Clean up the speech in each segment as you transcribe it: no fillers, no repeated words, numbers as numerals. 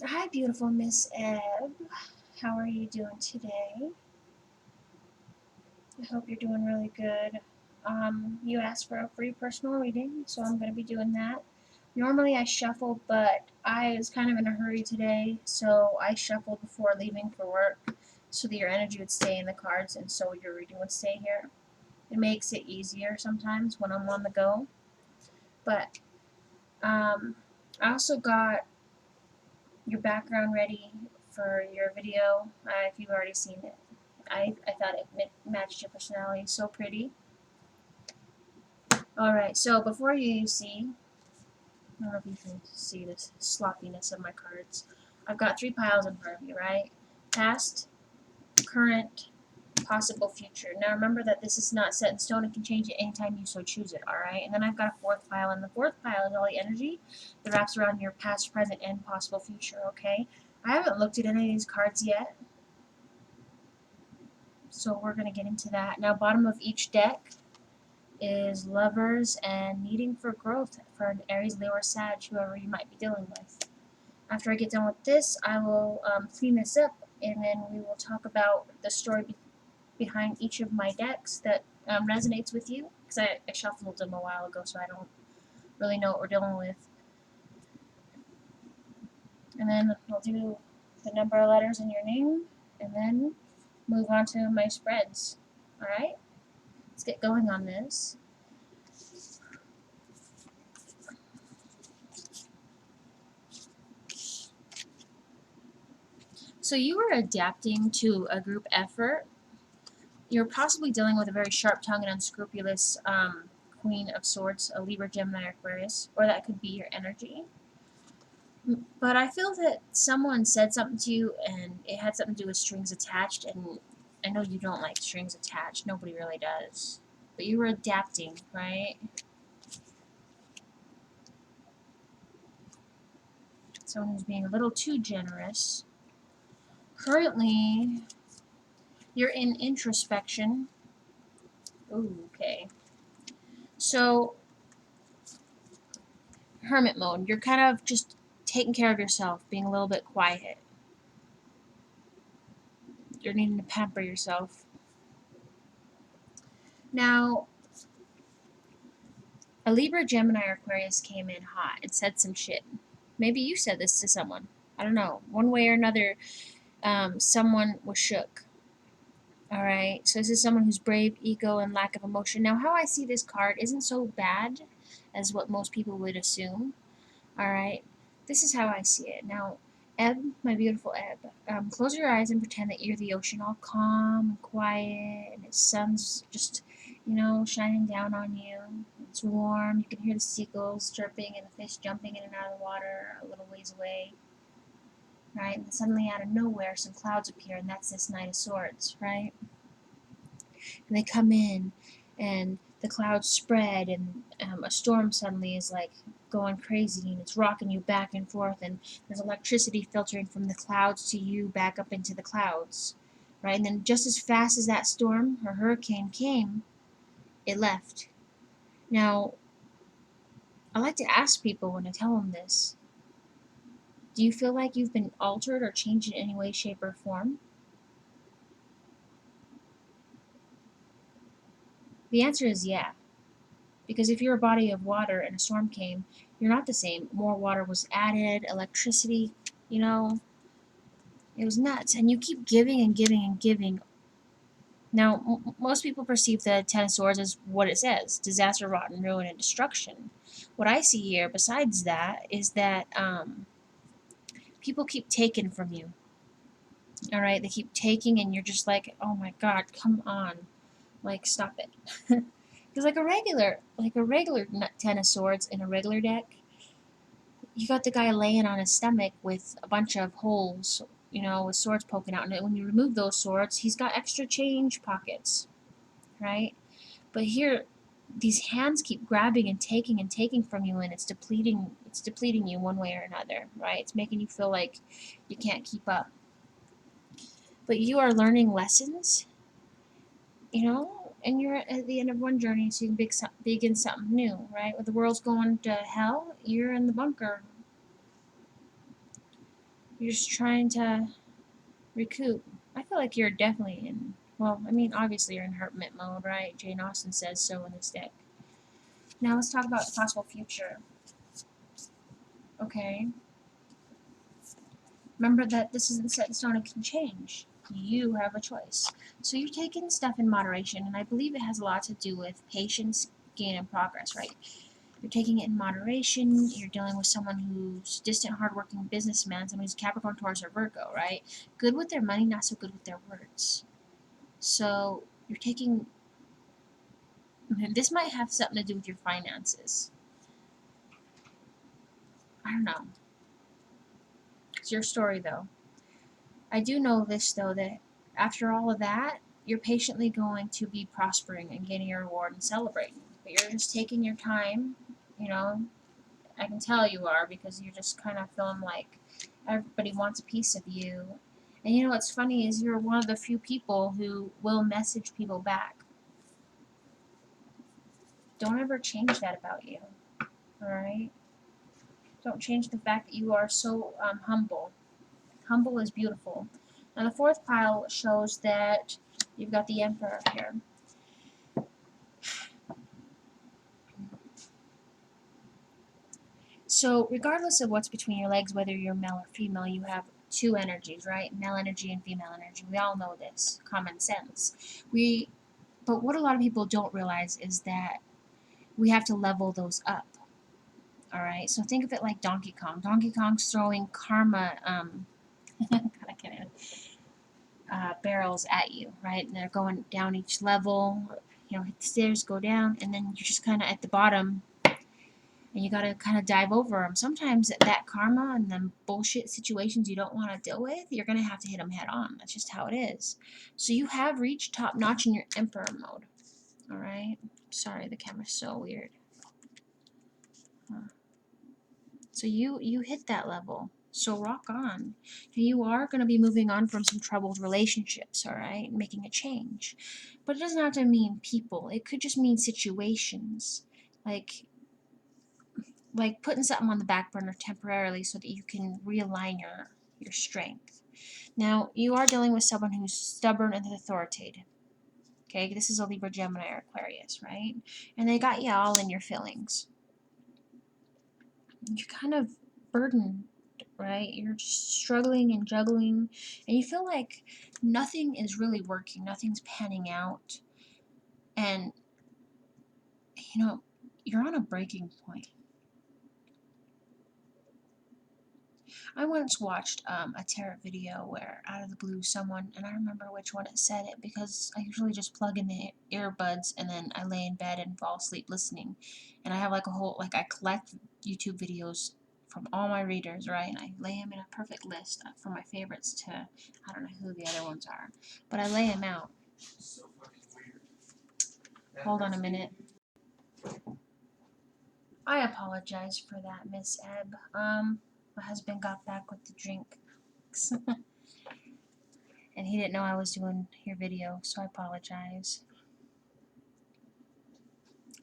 Hi, beautiful Miss Eb. How are you doing today? I hope you're doing really good. You asked for a free personal reading, so I'm going to be doing that. Normally I shuffle, but I was kind of in a hurry today, so I shuffled before leaving for work so that your energy would stay in the cards and so your reading would stay here. It makes it easier sometimes when I'm on the go. But I also got your background ready for your video if you've already seen it. I thought it matched your personality so pretty. Alright, so before you see, I don't know if you can see this sloppiness of my cards. I've got 3 piles in front of you, right? Past, current, possible future. Now remember that this is not set in stone. It can change it anytime you so choose it, alright? And then I've got a 4th pile, and the 4th pile is all the energy that wraps around your past, present, and possible future, okay? I haven't looked at any of these cards yet, so we're going to get into that. Now, bottom of each deck is Lovers and Needing for Growth for an Aries, Leo, or Sag, whoever you might be dealing with. After I get done with this, I will clean this up, and then we will talk about the story behind each of my decks that resonates with you, because I shuffled them a while ago, so I don't really know what we're dealing with. And then I'll do the number of letters in your name, and then move on to my spreads. Alright? Let's get going on this. So you are adapting to a group effort. You're possibly dealing with a very sharp-tongued and unscrupulous Queen of Swords, a Libra, Gemini, Aquarius, or that could be your energy. But I feel that someone said something to you and it had something to do with strings attached, and I know you don't like strings attached. Nobody really does. But you were adapting, right? Someone who's being a little too generous. Currently, you're in introspection. Ooh, okay. So, hermit mode. You're kind of just taking care of yourself, being a little bit quiet. You're needing to pamper yourself. Now, a Libra, Gemini, or Aquarius came in hot and said some shit. Maybe you said this to someone. I don't know. One way or another, someone was shook. Alright, so this is someone who's brave, ego, and lack of emotion. Now, how I see this card isn't so bad as what most people would assume. Alright, this is how I see it. Now, Eb, my beautiful Eb, close your eyes and pretend that you're the ocean, all calm and quiet, and the sun's just, shining down on you. It's warm. You can hear the seagulls chirping and the fish jumping in and out of the water a little ways away. Right? And then suddenly, out of nowhere, some clouds appear, and that's this Knight of Swords, right? And they come in, and the clouds spread, and a storm suddenly is like going crazy, and it's rocking you back and forth, and there's electricity filtering from the clouds to you back up into the clouds, right? And then just as fast as that storm or hurricane came, it left. Now, I like to ask people when I tell them this, do you feel like you've been altered or changed in any way, shape, or form? The answer is yeah. Because if you're a body of water and a storm came, you're not the same. More water was added, electricity, you know, it was nuts. And you keep giving and giving and giving. Now, most people perceive the Ten of Swords as what it says: disaster, rotten, ruin, and destruction. What I see here, besides that, is that people keep taking from you. All right, they keep taking, and you're just like, oh my God, come on, like stop it. Because like a regular Ten of Swords in a regular deck, you got the guy laying on his stomach with a bunch of holes, with swords poking out. And when you remove those swords, he's got extra change pockets, right? But here, these hands keep grabbing and taking from you, and it's depleting you one way or another, right? It's making you feel like you can't keep up. But you are learning lessons, and you're at the end of one journey, so you can begin something new, right? When the world's going to hell, you're in the bunker. You're just trying to recoup. I feel like you're definitely in, well, I mean, obviously you're in hermit mode, right? Jane Austen says so in this deck. Now let's talk about the possible future. Okay? Remember that this isn't set in stone, it can change. You have a choice. So you're taking stuff in moderation, and I believe it has a lot to do with patience, gain, and progress, right? You're taking it in moderation, you're dealing with someone who's distant, hardworking businessman, someone who's Capricorn, Taurus, or Virgo, right? Good with their money, not so good with their words. So you're taking, this might have something to do with your finances. I don't know. It's your story, though. I do know this, though, that after all of that, you're patiently going to be prospering and getting your reward and celebrating. But you're just taking your time, you know. I can tell you are, because you're just kind of feeling like everybody wants a piece of you. And you know what's funny is you're one of the few people who will message people back. Don't ever change that about you, alright? Don't change the fact that you are so humble. Humble is beautiful. Now the fourth pile shows that you've got the Emperor here. So regardless of what's between your legs, whether you're male or female, you have two energies, right? Male energy and female energy. We all know this. Common sense. But what a lot of people don't realize is that we have to level those up. Alright? So think of it like Donkey Kong. Donkey Kong's throwing karma, barrels at you, right? And they're going down each level. You know, hit the stairs, go down, and then you're just kind of at the bottom, and you gotta kind of dive over them. Sometimes that karma and them bullshit situations you don't want to deal with, you're gonna have to hit them head on. That's just how it is. So you have reached top notch in your Emperor mode. Alright? Sorry, the camera's so weird. So you hit that level. So rock on. You are going to be moving on from some troubled relationships, alright? Making a change. But it doesn't have to mean people. It could just mean situations. Like putting something on the back burner temporarily so that you can realign your strength. Now, you are dealing with someone who's stubborn and authoritative. Okay, this is a Libra, Gemini, or Aquarius, right? And they got you all in your feelings. You're kind of burdened, right? You're just struggling and juggling, and you feel like nothing is really working, nothing's panning out, and you know, you're on a breaking point. I once watched a tarot video where out of the blue someone, and I remember which one it said it because I usually just plug in the earbuds and then I lay in bed and fall asleep listening. And I have like a whole, like I collect YouTube videos from all my readers, right? And I lay them in a perfect list from my favorites to, I don't know who the other ones are, but I lay them out. Hold on a minute. I apologize for that, Miss Ebb. My husband got back with the drink. And he didn't know I was doing your video, so I apologize.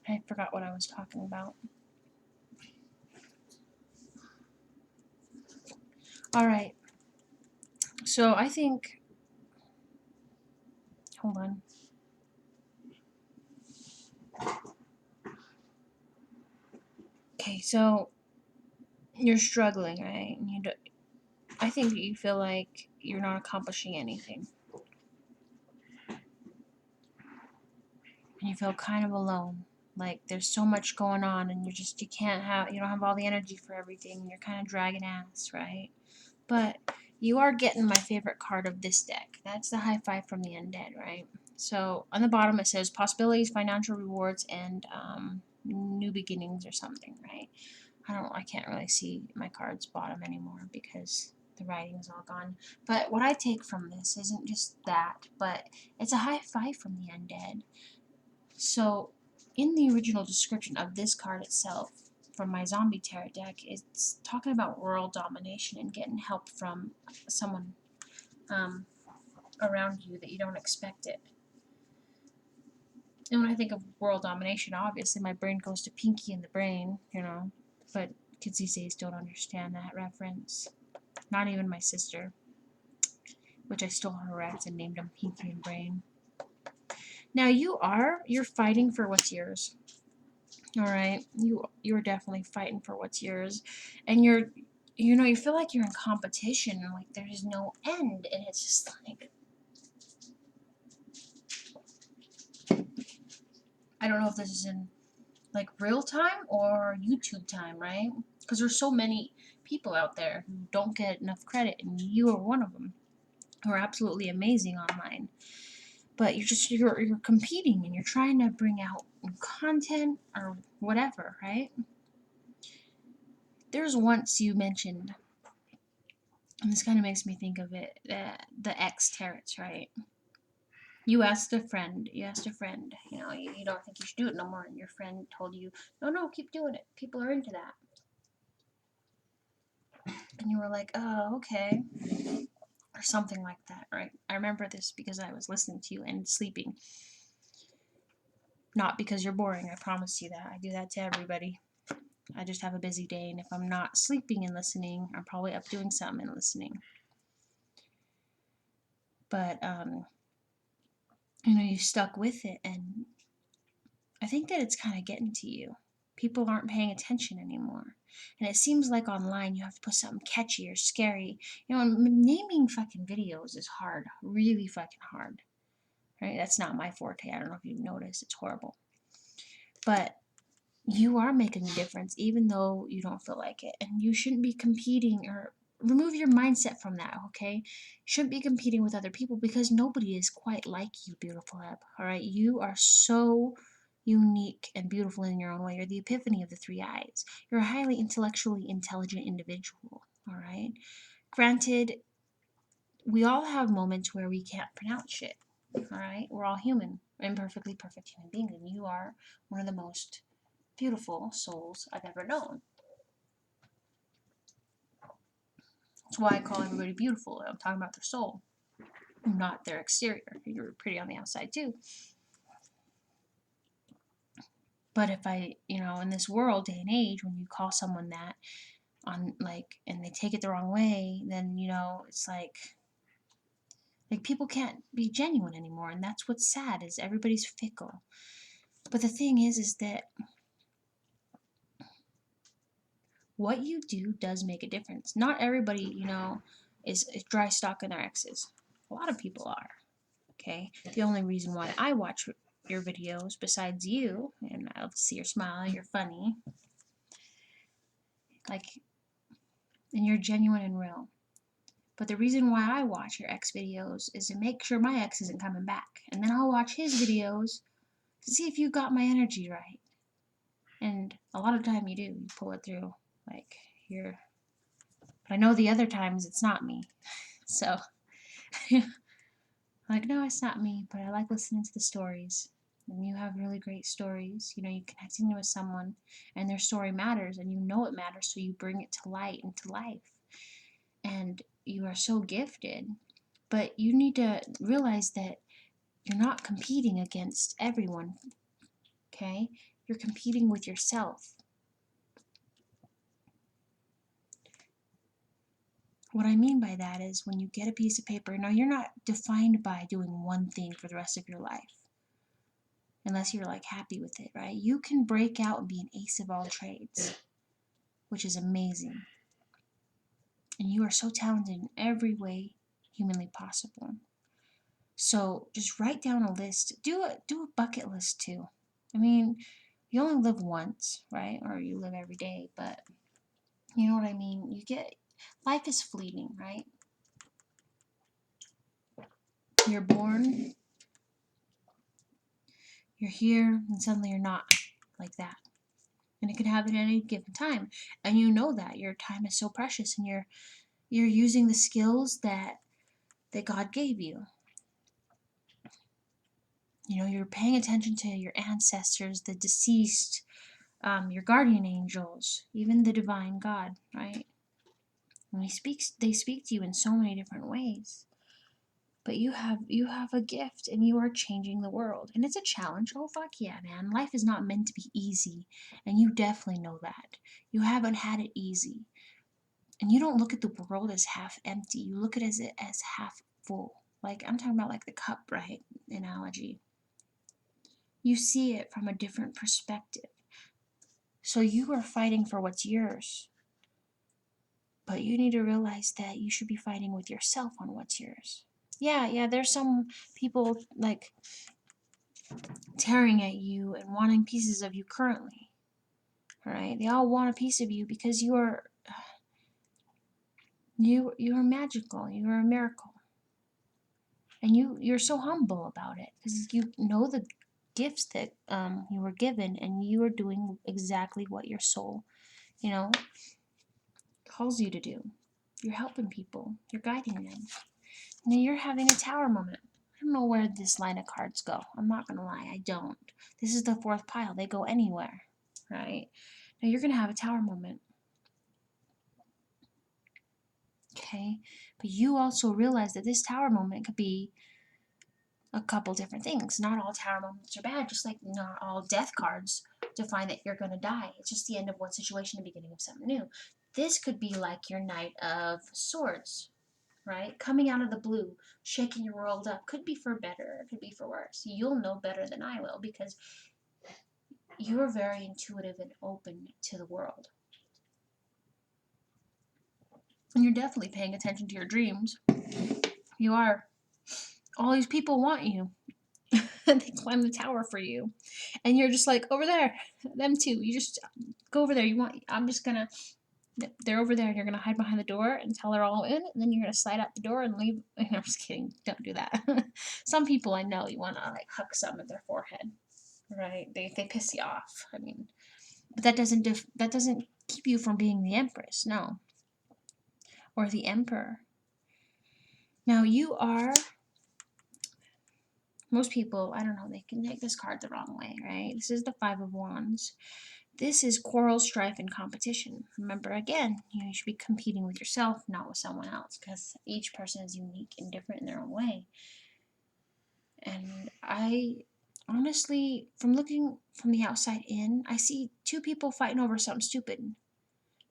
I forgot what I was talking about. Alright. So I think, hold on. Okay, so you're struggling, right? And I think you feel like you're not accomplishing anything. And you feel kind of alone. Like there's so much going on and you don't have all the energy for everything and you're kind of dragging ass, right? But you are getting my favorite card of this deck. That's the high five from the undead, right? So on the bottom it says possibilities, financial rewards, and new beginnings or something, right? I can't really see my card's bottom anymore because the writing's all gone. But what I take from this isn't just that, but it's a high five from the undead. So in the original description of this card itself, from my zombie tarot deck, it's talking about world domination and getting help from someone around you that you don't expect it. And when I think of world domination, obviously my brain goes to Pinky and the Brain, but kids these days don't understand that reference. Not even my sister, which I stole her rats and named them Pinky and Brain. Now you're fighting for what's yours. All right, you're definitely fighting for what's yours, and you feel like you're in competition and like there's no end, and it's just like, I don't know if this is in like real time or YouTube time, right? Because there's so many people out there who don't get enough credit, and you are one of them, who are absolutely amazing online. But you're competing and you're trying to bring out content or whatever, right? There's once you mentioned, and this kind of makes me think of it, the X tarets, right? You asked a friend, you don't think you should do it no more, and your friend told you, no, keep doing it. People are into that. And you were like, oh, okay. Or something like that, right? I remember this because I was listening to you and sleeping. Not because you're boring, I promise you that. I do that to everybody. I just have a busy day, and if I'm not sleeping and listening, I'm probably up doing something and listening. But, you stuck with it, and I think that it's kind of getting to you. People aren't paying attention anymore. And it seems like online you have to put something catchy or scary. Naming fucking videos is hard. Really fucking hard. Right? That's not my forte. I don't know if you've noticed. It's horrible. But you are making a difference even though you don't feel like it. And you shouldn't be competing, or remove your mindset from that, okay? You shouldn't be competing with other people because nobody is quite like you, beautiful Eb. Alright? You are so unique and beautiful in your own way. You're the epiphany of the three eyes. You're a highly intellectually intelligent individual. Alright? Granted, we all have moments where we can't pronounce shit. Alright? We're all human. Imperfectly perfect human beings. And you are one of the most beautiful souls I've ever known. That's why I call everybody beautiful. I'm talking about their soul, not their exterior. You're pretty on the outside too. But if in this world, day and age, when you call someone that and they take it the wrong way, then, it's like people can't be genuine anymore. And that's what's sad, is everybody's fickle. But the thing is that what you do does make a difference. Not everybody, is dry stalking their exes. A lot of people are. Okay? The only reason why I watch your videos, besides you, and I love to see your smile, you're funny, and you're genuine and real. But the reason why I watch your ex videos is to make sure my ex isn't coming back. And then I'll watch his videos to see if you got my energy right. And a lot of the time you do. You pull it through. But I know the other times it's not me. So, no, it's not me, but I like listening to the stories. And you have really great stories. You connecting with someone and their story matters, and it matters, so you bring it to light and to life. And you are so gifted, but you need to realize that you're not competing against everyone, okay? You're competing with yourself. What I mean by that is, when you get a piece of paper, you're not defined by doing one thing for the rest of your life. Unless you're happy with it, right? You can break out and be an ace of all trades, which is amazing. And you are so talented in every way humanly possible. So just write down a list. Do a bucket list too. You only live once, right? Or you live every day, but you know what I mean? Life is fleeting, right? You're born, you're here, and suddenly you're not, like that. And it can happen at any given time. And you know that your time is so precious, and you're using the skills that God gave you. You're paying attention to your ancestors, the deceased, your guardian angels, even the divine God, right? And they speak to you in so many different ways. But you have a gift, and you are changing the world. And it's a challenge. Oh, fuck yeah, man. Life is not meant to be easy. And you definitely know that. You haven't had it easy. And you don't look at the world as half empty. You look at it as half full. Like, I'm talking about like the cup, right? Analogy. You see it from a different perspective. So you are fighting for what's yours. But you need to realize that you should be fighting with yourself on what's yours. Yeah, there's some people like tearing at you and wanting pieces of you currently. Right? They all want a piece of you because you are magical. You are a miracle. And you're so humble about it because you know the gifts that you were given, and you are doing exactly what your soul, calls you to do. You're helping people. You're guiding them. Now you're having a tower moment. I don't know where this line of cards go. I'm not going to lie. I don't. This is the fourth pile. They go anywhere, right? Now you're going to have a tower moment. Okay? But you also realize that this tower moment could be a couple different things. Not all tower moments are bad, just like not all death cards define that you're going to die. It's just the end of one situation, the beginning of something new. This could be like your Knight of Swords, right? Coming out of the blue, shaking your world up. Could be for better, it could be for worse. You'll know better than I will because you're very intuitive and open to the world. And you're definitely paying attention to your dreams. You are. All these people want you. They climb the tower for you. And you're just like, over there. Them two. You just go over there. They're over there, and you're going to hide behind the door until they're all in, and then you're going to slide out the door and leave. I'm just kidding. Don't do that. Some people I know you want to, like, huck some at their forehead, right? They piss you off. I mean, but that doesn't keep you from being the Empress, no. Or the Emperor. Now, most people, I don't know, they can take this card the wrong way, right? This is the Five of Wands. This is quarrel, strife, and competition. Remember, again, you should be competing with yourself, not with someone else, because each person is unique and different in their own way. And I honestly, from looking from the outside in, I see two people fighting over something stupid.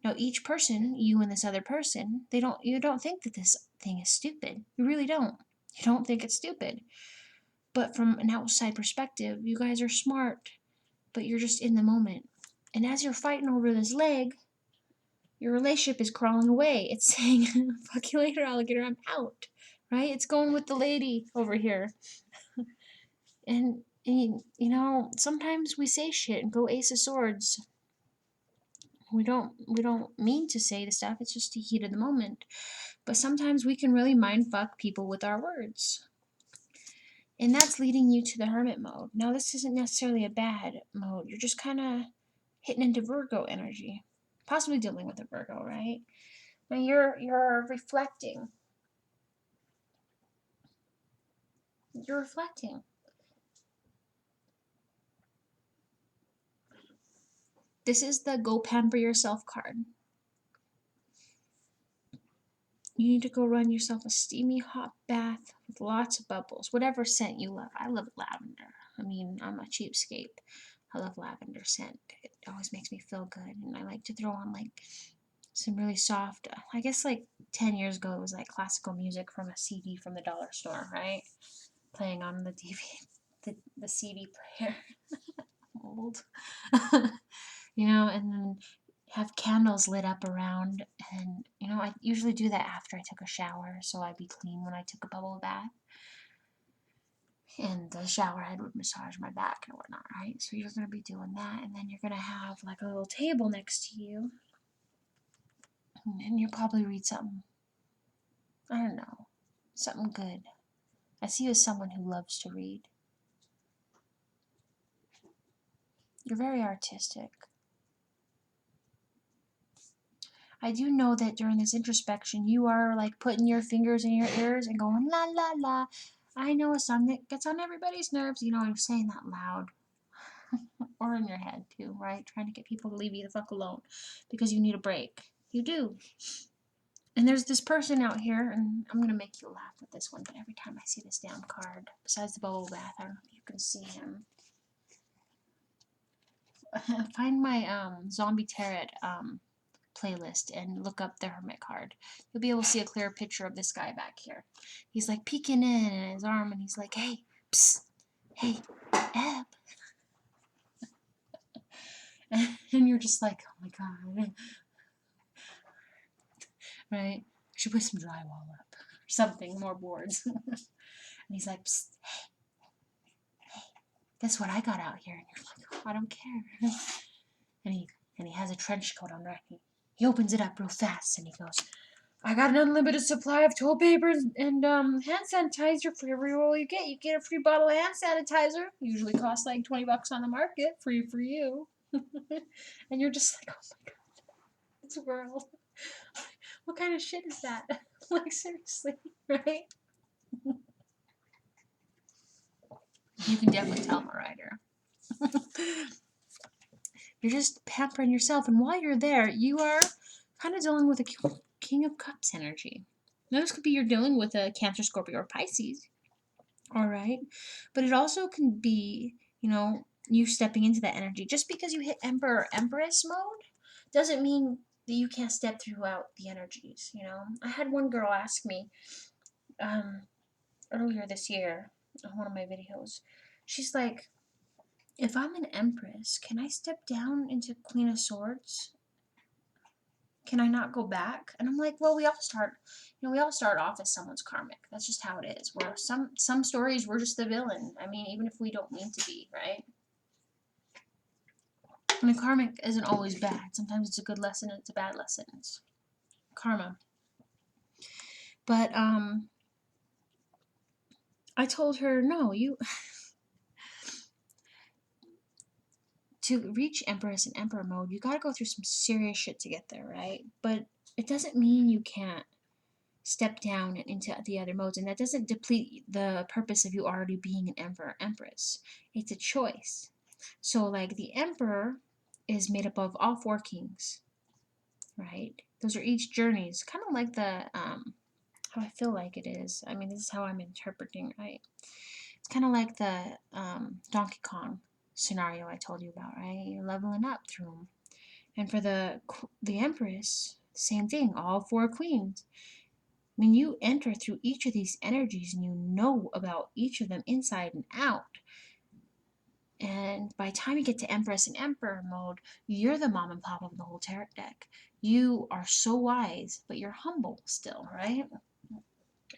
Now, each person, you and this other person, you don't think that this thing is stupid. You really don't. You don't think it's stupid. But from an outside perspective, you guys are smart, but you're just in the moment. And as you're fighting over this leg, your relationship is crawling away. It's saying, fuck you later, alligator, I'm out. Right? It's going with the lady over here. And sometimes we say shit and go Ace of Swords. We don't mean to say the stuff. It's just the heat of the moment. But sometimes we can really mind fuck people with our words. And that's leading you to the hermit mode. Now, this isn't necessarily a bad mode. You're just kind of hitting into Virgo energy. Possibly dealing with a Virgo, right? Now, you're reflecting. You're reflecting. This is the Go Pamper Yourself card. You need to go run yourself a steamy hot bath with lots of bubbles. Whatever scent you love. I love lavender. I mean, I'm a cheapskate. I love lavender scent. It always makes me feel good. And I like to throw on like some really soft, I guess like 10 years ago it was like classical music from a CD from the dollar store, right? Playing on the the CD player. Old. And then have candles lit up around, and I usually do that after I took a shower so I'd be clean when I took a bubble bath, and the shower head would massage my back and whatnot, right? So you're going to be doing that, and then you're going to have like a little table next to you, and you'll probably read something, I don't know, something good. I see you as someone who loves to read. You're very artistic. I do know that during this introspection, you are like putting your fingers in your ears and going la la la. I know a song that gets on everybody's nerves. I'm saying that loud. Or in your head too, right? Trying to get people to leave you the fuck alone because you need a break. You do. And there's this person out here, and I'm going to make you laugh with this one, but every time I see this damn card, besides the bubble bath, I don't know if you can see him. Find my zombie tarot playlist and look up the Hermit card. You'll be able to see a clearer picture of this guy back here. He's like peeking in his arm and he's like, hey, psst, hey, Eb. And you're just like, oh my God. Right? I should put some drywall up or something, more boards. And he's like, psst, hey, guess what I got out here? And you're like, oh, I don't care. And he has a trench coat on, right? He opens it up real fast and he goes, I got an unlimited supply of toilet paper and hand sanitizer for every roll you get. You get a free bottle of hand sanitizer. Usually costs like $20 on the market. Free for you. And you're just like, oh my God, this world. What kind of shit is that? Like, seriously, right? You can definitely tell I'm a writer. You're just pampering yourself, and while you're there, you are kind of dealing with a King of Cups energy. Now, this could be you're dealing with a Cancer, Scorpio, or Pisces, all right? But it also can be, you know, you stepping into that energy. Just because you hit Emperor or Empress mode doesn't mean that you can't step throughout the energies, you know? I had one girl ask me earlier this year on one of my videos. She's like, if I'm an Empress, can I step down into Queen of Swords? Can I not go back? And I'm like, well, we all start off as someone's karmic. That's just how it is. Where some stories we're just the villain. I mean, even if we don't mean to be, right? And the karmic isn't always bad. Sometimes it's a good lesson and it's a bad lesson. It's karma. But I told her, no, to reach Empress and Emperor mode, you gotta go through some serious shit to get there, right? But it doesn't mean you can't step down into the other modes, and that doesn't deplete the purpose of you already being an Emperor or Empress. It's a choice. So, like, the Emperor is made up of all four kings, right? Those are each journeys, kind of like the, how I feel like it is. I mean, this is how I'm interpreting, right? It's kind of like the Donkey Kong scenario I told you about, right? You're leveling up through them. And for the Empress, same thing, all four queens. I mean, you enter through each of these energies and you know about each of them inside and out. And by the time you get to Empress and Emperor mode, you're the mom and pop of the whole tarot deck. You are so wise, but you're humble still, right?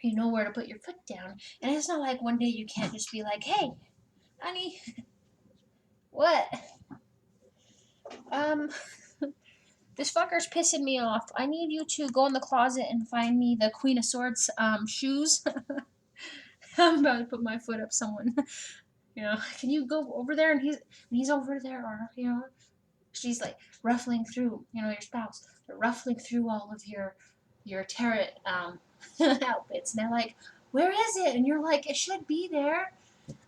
You know where to put your foot down. And it's not like one day you can't just be like, hey, honey, what? This fucker's pissing me off. I need you to go in the closet and find me the Queen of Swords shoes. I'm about to put my foot up someone. You know, can you go over there? And he's over there, or, you know, she's like ruffling through, you know, your spouse, ruffling through all of your tarot outfits. And they're like, where is it? And you're like, it should be there.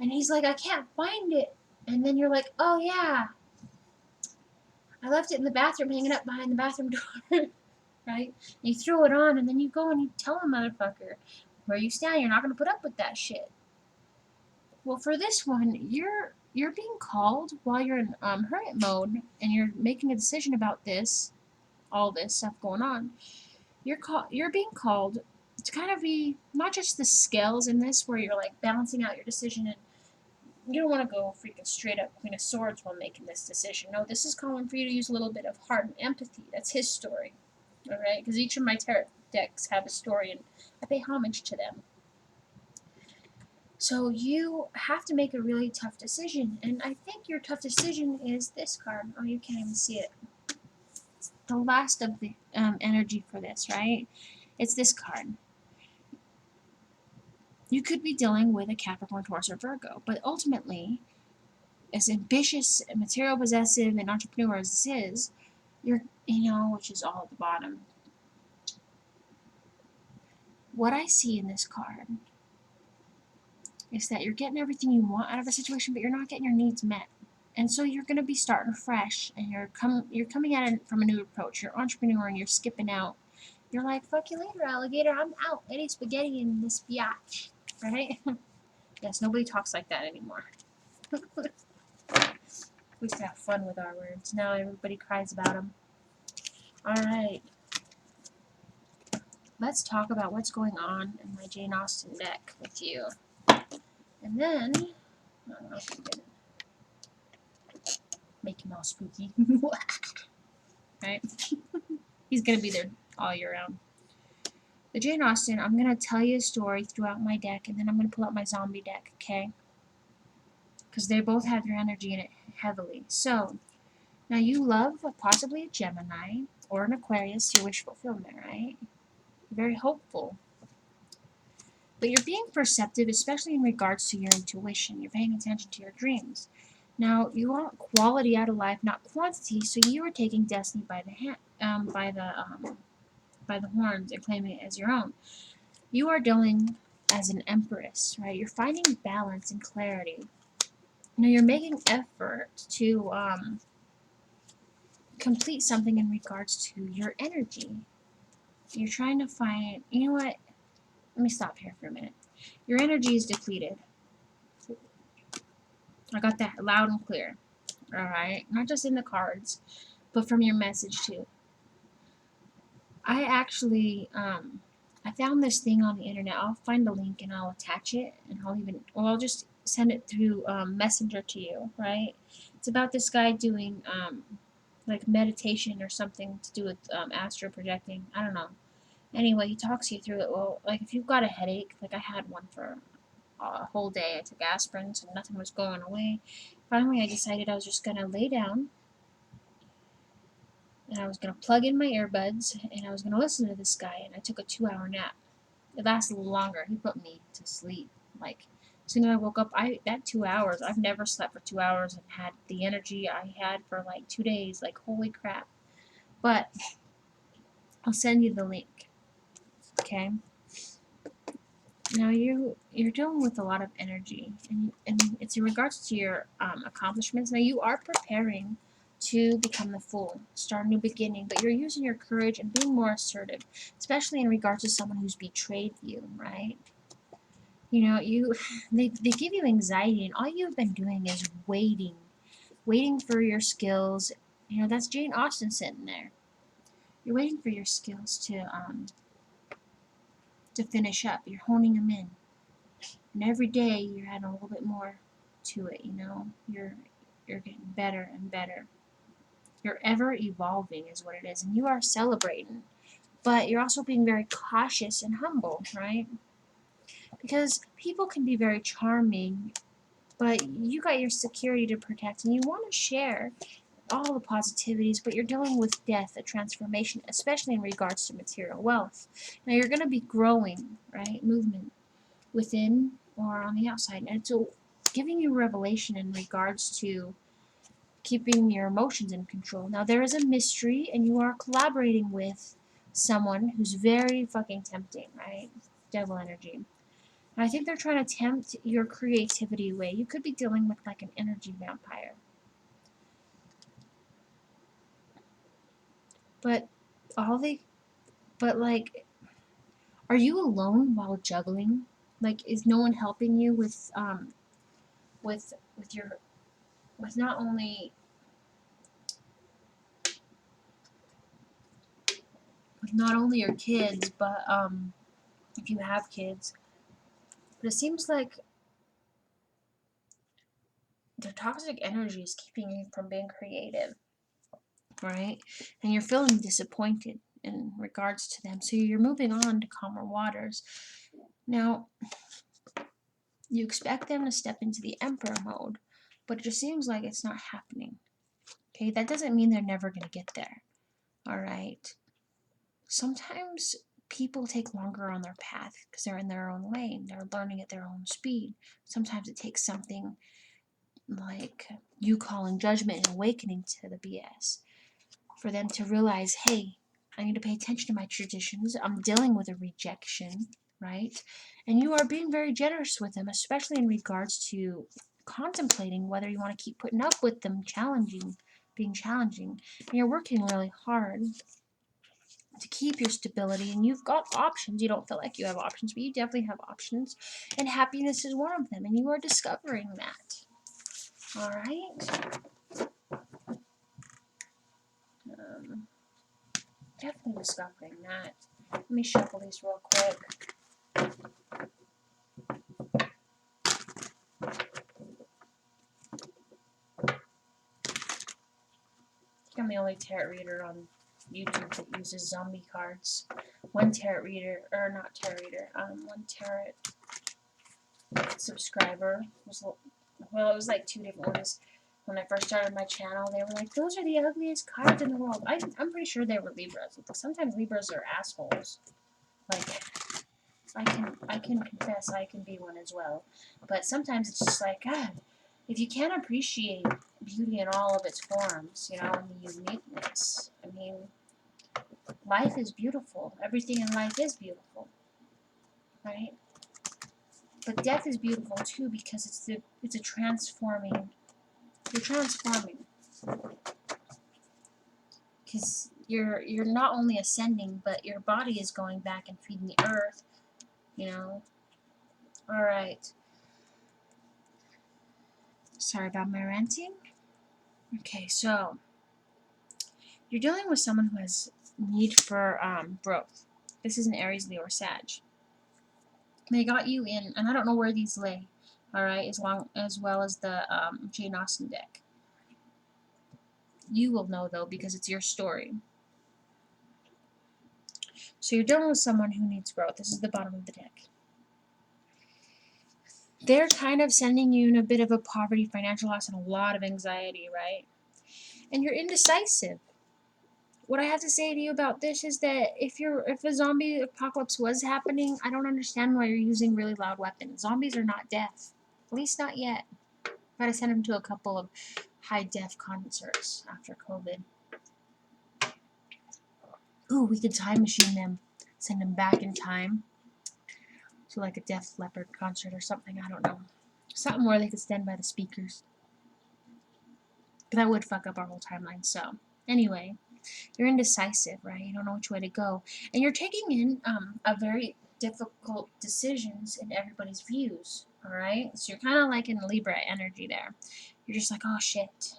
And he's like, I can't find it. And then you're like, oh yeah, I left it in the bathroom, hanging up behind the bathroom door. Right? You throw it on, and then you go and you tell a motherfucker where you stand. You're not gonna put up with that shit. Well, for this one, you're being called while you're in hermit mode, and you're making a decision about this, all this stuff going on. You're being called to kind of be not just the scales in this, where you're like balancing out your decision, and you don't want to go freaking straight up Queen of Swords while making this decision. No, this is calling for you to use a little bit of heart and empathy. That's his story, all right? Because each of my tarot decks have a story, and I pay homage to them. So you have to make a really tough decision, and I think your tough decision is this card. Oh, you can't even see it. It's the last of the energy for this, right? It's this card. You could be dealing with a Capricorn, Taurus, or Virgo, but ultimately, as ambitious, material possessive, and entrepreneur as this is, which is all at the bottom. What I see in this card is that you're getting everything you want out of a situation, but you're not getting your needs met. And so you're going to be starting fresh, and you're coming at it from a new approach. You're entrepreneur, and you're skipping out. You're like, fuck you later, alligator. I'm out. Eddie spaghetti in this biatch. Right? Yes, nobody talks like that anymore. We used to have fun with our words. Now everybody cries about them. Alright. Let's talk about what's going on in my Jane Austen deck with you. And then, I don't know if I'm gonna make him all spooky. Right? He's gonna be there all year round. The Jane Austen, I'm gonna tell you a story throughout my deck, and then I'm gonna pull out my zombie deck, okay? Because they both have your energy in it heavily. So, now you love possibly a Gemini or an Aquarius, your wish fulfillment, right? You're very hopeful. But you're being perceptive, especially in regards to your intuition. You're paying attention to your dreams. Now, you want quality out of life, not quantity, so you are taking destiny by the by the horns and claiming it as your own. You are dealing as an empress, right? You're finding balance and clarity. Now, you're making effort to complete something in regards to your energy. You're trying to find, you know what? Let me stop here for a minute. Your energy is depleted. I got that loud and clear. Alright? Not just in the cards, but from your message too. I actually, I found this thing on the internet. I'll find the link and I'll attach it, and I'll just send it through Messenger to you, right? It's about this guy doing, like meditation or something to do with astral projecting. I don't know. Anyway, he talks you through it. Well, like if you've got a headache, like I had one for a whole day. I took aspirin, so nothing was going away. Finally, I decided I was just gonna lay down and I was gonna plug in my earbuds and I was gonna listen to this guy. And I took a 2-hour nap. It lasted longer. He put me to sleep. Like as soon as I woke up, that 2 hours. I've never slept for 2 hours and had the energy I had for like 2 days. Like holy crap! But I'll send you the link. Okay. Now you're dealing with a lot of energy, and it's in regards to your accomplishments. Now you are preparing to become the Fool, start a new beginning, but you're using your courage and being more assertive, especially in regards to someone who's betrayed you, right? You know, they give you anxiety, and all you've been doing is waiting for your skills. You know, that's Jane Austen sitting there. You're waiting for your skills to finish up. You're honing them in. And every day you're adding a little bit more to it, you know. You're getting better and better. You're ever evolving is what it is, and you are celebrating. But you're also being very cautious and humble, right? Because people can be very charming, but you got your security to protect and you want to share all the positivities, but you're dealing with death, a transformation, especially in regards to material wealth. Now you're going to be growing, right? Movement within or on the outside. And so giving you revelation in regards to keeping your emotions in control. Now there is a mystery and you are collaborating with someone who's very fucking tempting, right? Devil energy. And I think they're trying to tempt your creativity away. You could be dealing with like an energy vampire. But all they but like are you alone while juggling? Like is no one helping you with your with not only your kids, but if you have kids. But it seems like their toxic energy is keeping you from being creative, right? And you're feeling disappointed in regards to them. So you're moving on to calmer waters. Now, you expect them to step into the emperor mode, but it just seems like it's not happening. Okay, that doesn't mean they're never going to get there. All right. Sometimes people take longer on their path because they're in their own lane. They're learning at their own speed. Sometimes it takes something like you calling judgment and awakening to the BS for them to realize, hey, I need to pay attention to my traditions. I'm dealing with a rejection, right? And you are being very generous with them, especially in regards to contemplating whether you want to keep putting up with them being challenging. And you're working really hard to keep your stability, and you've got options. You don't feel like you have options, but you definitely have options, and happiness is one of them, and you are discovering that. All right. Definitely discovering that. Let me shuffle these real quick. I'm the only tarot reader on YouTube that uses zombie cards. One tarot reader, or not tarot reader, one tarot subscriber was, well, it was like 2 different ones. When I first started my channel, they were like, those are the ugliest cards in the world. I'm pretty sure they were Libras. Sometimes Libras are assholes. Like, I can confess I can be one as well. But sometimes it's just like, God, if you can't appreciate beauty in all of its forms, you know, and the uniqueness, I mean, life is beautiful. Everything in life is beautiful, right? But death is beautiful too because it's a transforming. You're transforming because you're not only ascending, but your body is going back and feeding the earth. You know. All right. Sorry about my ranting. Okay, so you're dealing with someone who has need for growth. This is an Aries, Leo, or Sag. They got you in, and I don't know where these lay. All right, as well as the Jane Austen deck. You will know though because it's your story. So you're dealing with someone who needs growth. This is the bottom of the deck. They're kind of sending you in a bit of a poverty, financial loss, and a lot of anxiety, right? And you're indecisive. What I have to say to you about this is that if a zombie apocalypse was happening, I don't understand why you're using really loud weapons. Zombies are not deaf. At least not yet. Gotta send them to a couple of high-def concerts after COVID. Ooh, we could time machine them. Send them back in time. To like a Def Leppard concert or something, I don't know. Something where they could stand by the speakers. But that would fuck up our whole timeline, so. Anyway, you're indecisive, right? You don't know which way to go. And you're taking in a very difficult decisions in everybody's views, alright? So you're kind of like in Libra energy there. You're just like, oh shit.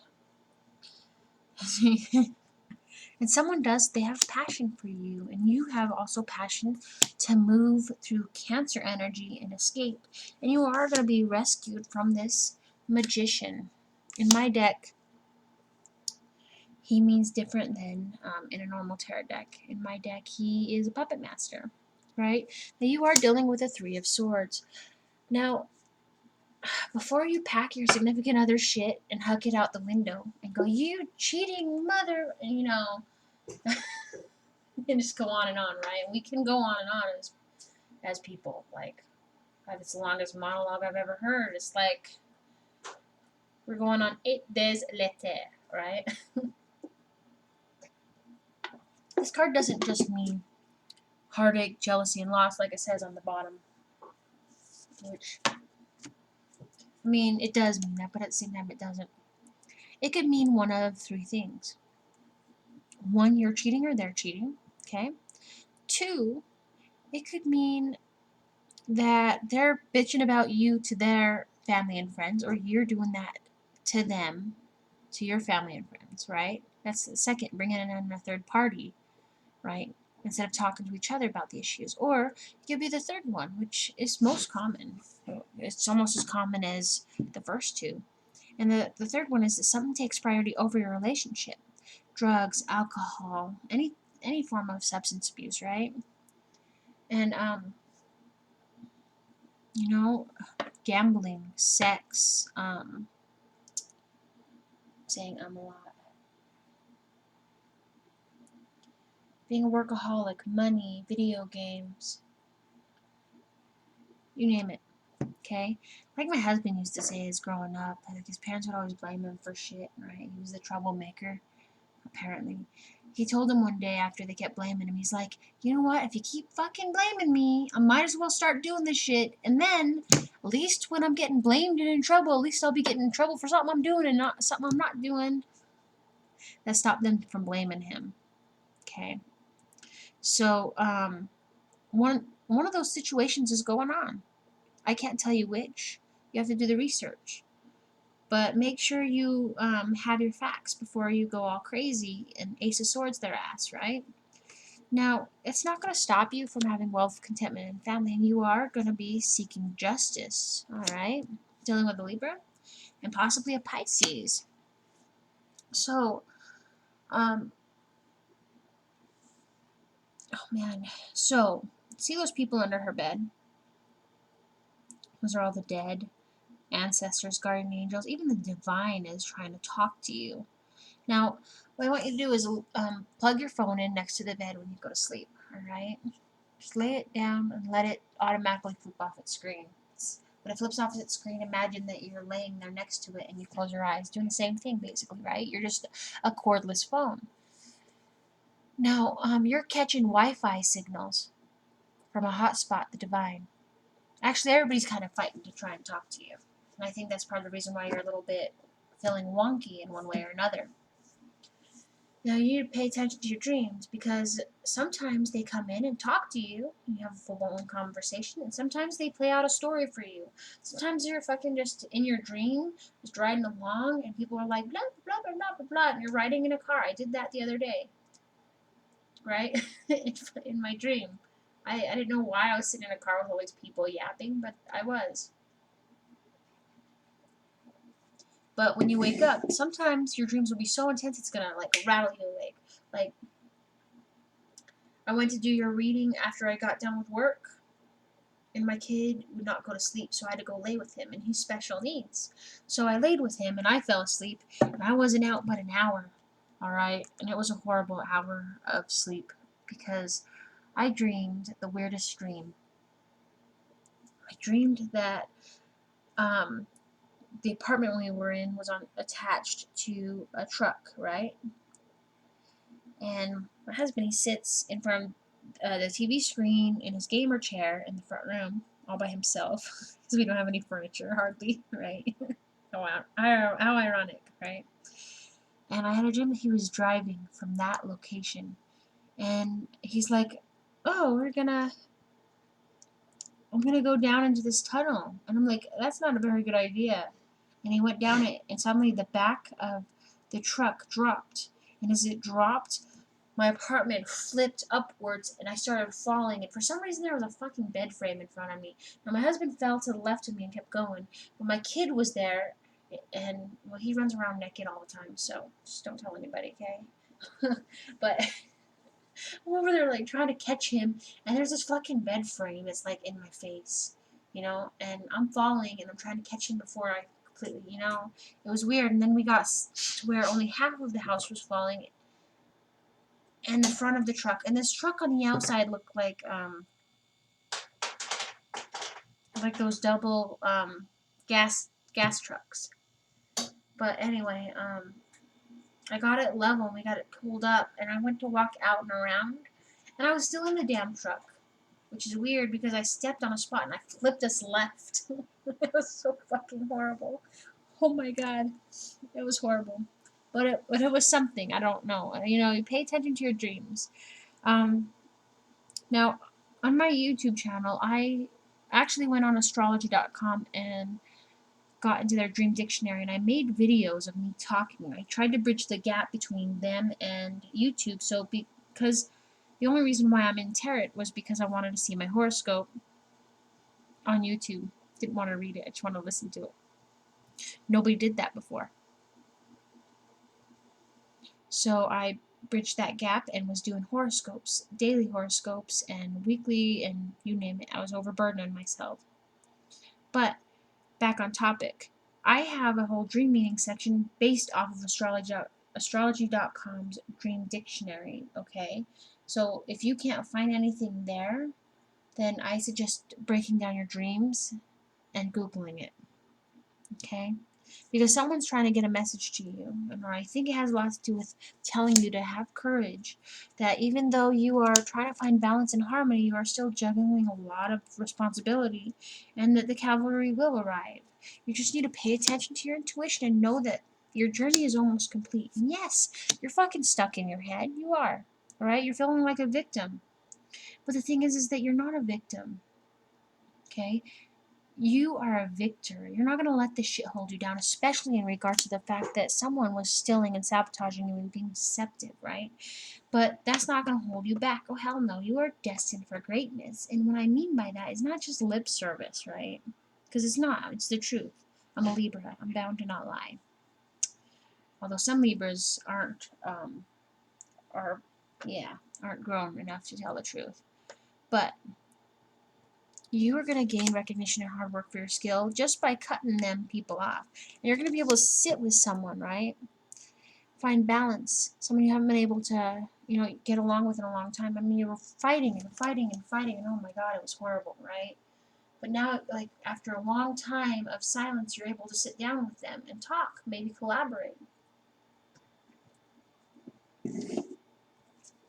And someone they have passion for you, and you have also passion to move through Cancer energy and escape. And you are going to be rescued from this magician. In my deck, he means different than in a normal tarot deck. In my deck, he is a puppet master, right? Now you are dealing with a 3 of Swords. Now, before you pack your significant other's shit and huck it out the window and go, you cheating mother, you know, and just go on and on, right? We can go on and on as people. Like, it's the longest monologue I've ever heard. It's like we're going on 8 days later, right? This card doesn't just mean heartache, jealousy, and loss, like it says on the bottom. Which, I mean, it does mean that, but at the same time, it doesn't. It could mean one of 3 things. 1, you're cheating or they're cheating, okay? 2, it could mean that they're bitching about you to their family and friends, or you're doing that to them, to your family and friends, right? That's the second, bringing in a third party, right? Instead of talking to each other about the issues. Or it could be the third one, which is most common. It's almost as common as the first 2. And the third one is that something takes priority over your relationship. Drugs, alcohol, any form of substance abuse, right? And you know, gambling, sex, saying a lot. Being a workaholic, money, video games, you name it, okay? Like my husband used to say as growing up, like his parents would always blame him for shit, right? He was the troublemaker, apparently. He told him one day after they kept blaming him, he's like, you know what, if you keep fucking blaming me, I might as well start doing this shit, and then, at least when I'm getting blamed and in trouble, at least I'll be getting in trouble for something I'm doing and not something I'm not doing. That stopped them from blaming him, okay? So, one of those situations is going on. I can't tell you which. You have to do the research. But make sure you have your facts before you go all crazy and Ace of Swords their ass, right? Now, it's not going to stop you from having wealth, contentment, and family, and you are going to be seeking justice, all right? Dealing with a Libra and possibly a Pisces. So, oh man. So, see those people under her bed? Those are all the dead, ancestors, guardian angels. Even the divine is trying to talk to you. Now, what I want you to do is plug your phone in next to the bed when you go to sleep, all right? Just lay it down and let it automatically flip off its screen. When it flips off its screen, imagine that you're laying there next to it and you close your eyes, doing the same thing basically, right? You're just a cordless phone. Now, you're catching Wi-Fi signals from a hotspot, the divine. Actually, everybody's kind of fighting to try and talk to you. And I think that's part of the reason why you're a little bit feeling wonky in one way or another. Now, you need to pay attention to your dreams because sometimes they come in and talk to you, and you have a full-blown conversation, and sometimes they play out a story for you. Sometimes you're fucking just in your dream, just riding along, and people are like, blah, blah, blah, blah, blah, blah, and you're riding in a car. I did that the other day, right? In my dream. I didn't know why I was sitting in a car with all these people yapping, but I was. But when you wake up, sometimes your dreams will be so intense it's gonna like rattle you awake. Like, I went to do your reading after I got done with work, and my kid would not go to sleep, so I had to go lay with him, and he's special needs. So I laid with him, and I fell asleep, and I wasn't out but an hour, alright? And it was a horrible hour of sleep, because I dreamed the weirdest dream. I dreamed that, the apartment we were in was attached to a truck, right? And my husband, he sits in front of the TV screen in his gamer chair in the front room, all by himself, because we don't have any furniture, hardly, right? How ironic, right? And I had a dream that he was driving from that location, and he's like, "Oh, I'm gonna go down into this tunnel," and I'm like, "That's not a very good idea." And he went down it, and suddenly the back of the truck dropped, and as it dropped, my apartment flipped upwards and I started falling, and for some reason there was a fucking bed frame in front of me. Now my husband fell to the left of me and kept going, but my kid was there, and well, he runs around naked all the time, so just don't tell anybody, okay? But I'm over there like trying to catch him, and there's this fucking bed frame that's like in my face, and I'm falling and I'm trying to catch him before I completely, it was weird. And then we got to where only half of the house was falling, and the front of the truck, and this truck on the outside looked like those double gas trucks. But anyway, I got it level and we got it pulled up, and I went to walk out and around, and I was still in the damn truck, which is weird because I stepped on a spot and I flipped us left. It was so fucking horrible. Oh my god, it was horrible. But it was something. I don't know. You pay attention to your dreams. Now, on my YouTube channel, I actually went on astrology.com and got into their dream dictionary, and I made videos of me talking. I tried to bridge the gap between them and YouTube, so because the only reason why I'm in tarot was because I wanted to see my horoscope on YouTube. Didn't want to read it, I just wanted to listen to it. Nobody did that before. So I bridged that gap and was doing horoscopes, daily horoscopes and weekly, and you name it. I was overburdening myself. But back on topic, I have a whole dream meaning section based off of astrology.com's dream dictionary, okay? So if you can't find anything there, then I suggest breaking down your dreams and Googling it, okay? Because someone's trying to get a message to you, and I think it has a lot to do with telling you to have courage, that even though you are trying to find balance and harmony, you are still juggling a lot of responsibility, and that the cavalry will arrive. You just need to pay attention to your intuition and know that your journey is almost complete. And yes, you're fucking stuck in your head. You are. Alright? You're feeling like a victim. But the thing is that you're not a victim. Okay? You are a victor. You're not going to let this shit hold you down, especially in regards to the fact that someone was stealing and sabotaging you and being deceptive, right? But that's not going to hold you back. Oh, hell no. You are destined for greatness. And what I mean by that is not just lip service, right? Because it's not. It's the truth. I'm a Libra. I'm bound to not lie. Although some Libras are, yeah, aren't grown enough to tell the truth. But you are going to gain recognition and hard work for your skill just by cutting them people off. And you're going to be able to sit with someone, right? Find balance. Someone you haven't been able to, get along with in a long time. I mean, you were fighting and fighting and fighting, and oh my God, it was horrible, right? But now, like, after a long time of silence, you're able to sit down with them and talk, maybe collaborate.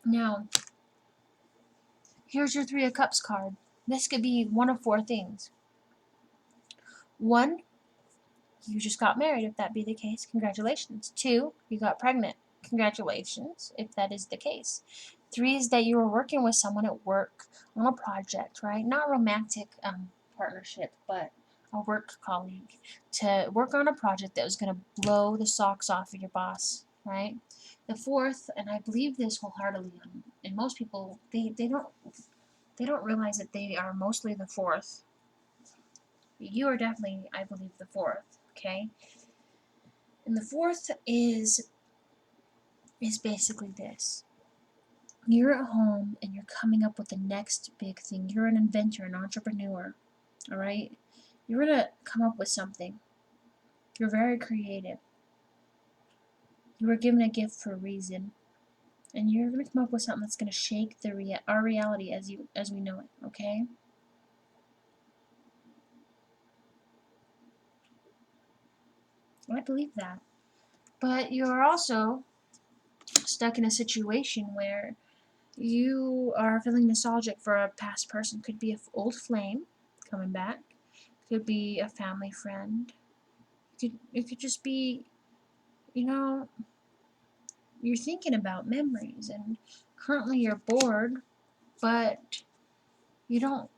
Now, here's your Three of Cups card. This could be one of four things. One, you just got married, if that be the case. Congratulations. Two, you got pregnant. Congratulations, if that is the case. Three is that you were working with someone at work on a project, right? Not romantic partnership, but a work colleague to work on a project that was going to blow the socks off of your boss, right? The fourth, and I believe this wholeheartedly, and most people they don't realize that they are mostly the fourth. You are definitely, I believe, the fourth. Okay, and the fourth is basically this. You're at home and you're coming up with the next big thing. You're an inventor, an entrepreneur, all right? You're going to come up with something. You're very creative. You were given a gift for a reason. And you're going to come up with something that's going to shake our reality as we know it, okay? I believe that. But you're also stuck in a situation where you are feeling nostalgic for a past person. Could be an old flame coming back. Could be a family friend. It could just be, you know, you're thinking about memories and currently you're bored, but you don't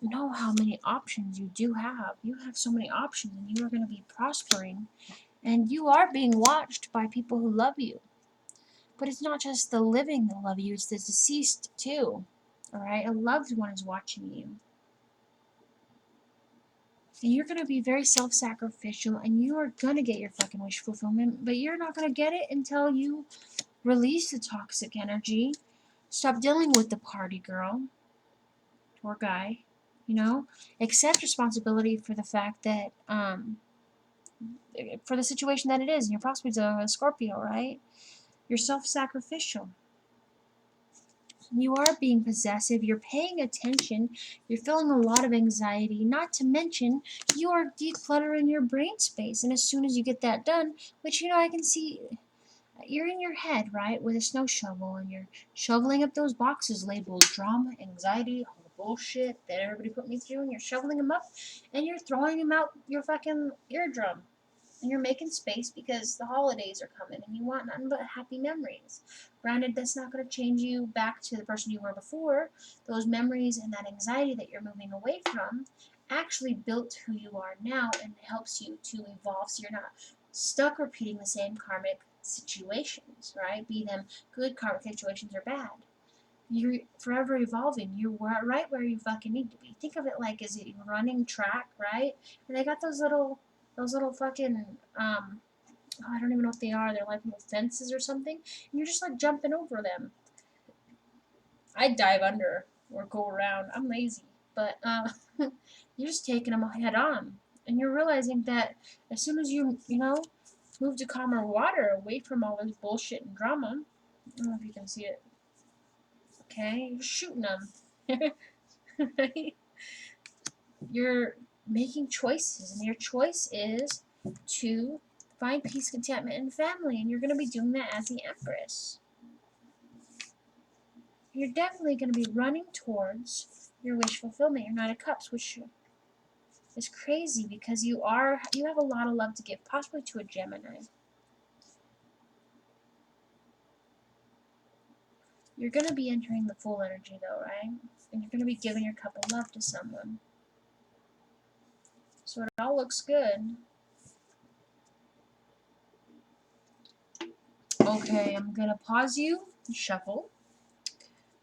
know how many options you do have. You have so many options and you are going to be prospering and you are being watched by people who love you. But it's not just the living that love you, it's the deceased too. Alright? A loved one is watching you. And you're going to be very self-sacrificial and you are going to get your fucking wish fulfillment, but you're not going to get it until you release the toxic energy. Stop dealing with the party girl or guy, accept responsibility for the fact that, for the situation that it is, and you're possibly dealing with a Scorpio, right? You're self-sacrificial. You are being possessive, you're paying attention, you're feeling a lot of anxiety, not to mention you are decluttering your brain space. And as soon as you get that done, which, I can see, you're in your head, right, with a snow shovel, and you're shoveling up those boxes labeled drama, anxiety, all the bullshit that everybody put me through, and you're shoveling them up, and you're throwing them out your fucking eardrum. And you're making space because the holidays are coming and you want nothing but happy memories. Granted, that's not going to change you back to the person you were before. Those memories and that anxiety that you're moving away from actually built who you are now and helps you to evolve so you're not stuck repeating the same karmic situations, right? Be them good karmic situations or bad. You're forever evolving. You're right where you fucking need to be. Think of it like as a running track, right? And they got those little fucking I don't even know what they are. They're like little fences or something, and you're just like jumping over them. I dive under or go around. I'm lazy, but you're just taking them head on, and you're realizing that as soon as you move to calmer water, away from all this bullshit and drama. I don't know if you can see it. Okay, you're shooting them. Right? You're making choices, and your choice is to find peace, contentment, and family, and you're going to be doing that as the Empress. You're definitely going to be running towards your wish fulfillment, your Knight of Cups, which is crazy because you have a lot of love to give, possibly to a Gemini. You're going to be entering the full energy though, right? And you're going to be giving your cup of love to someone. So it all looks good. Okay, I'm gonna pause you, shuffle,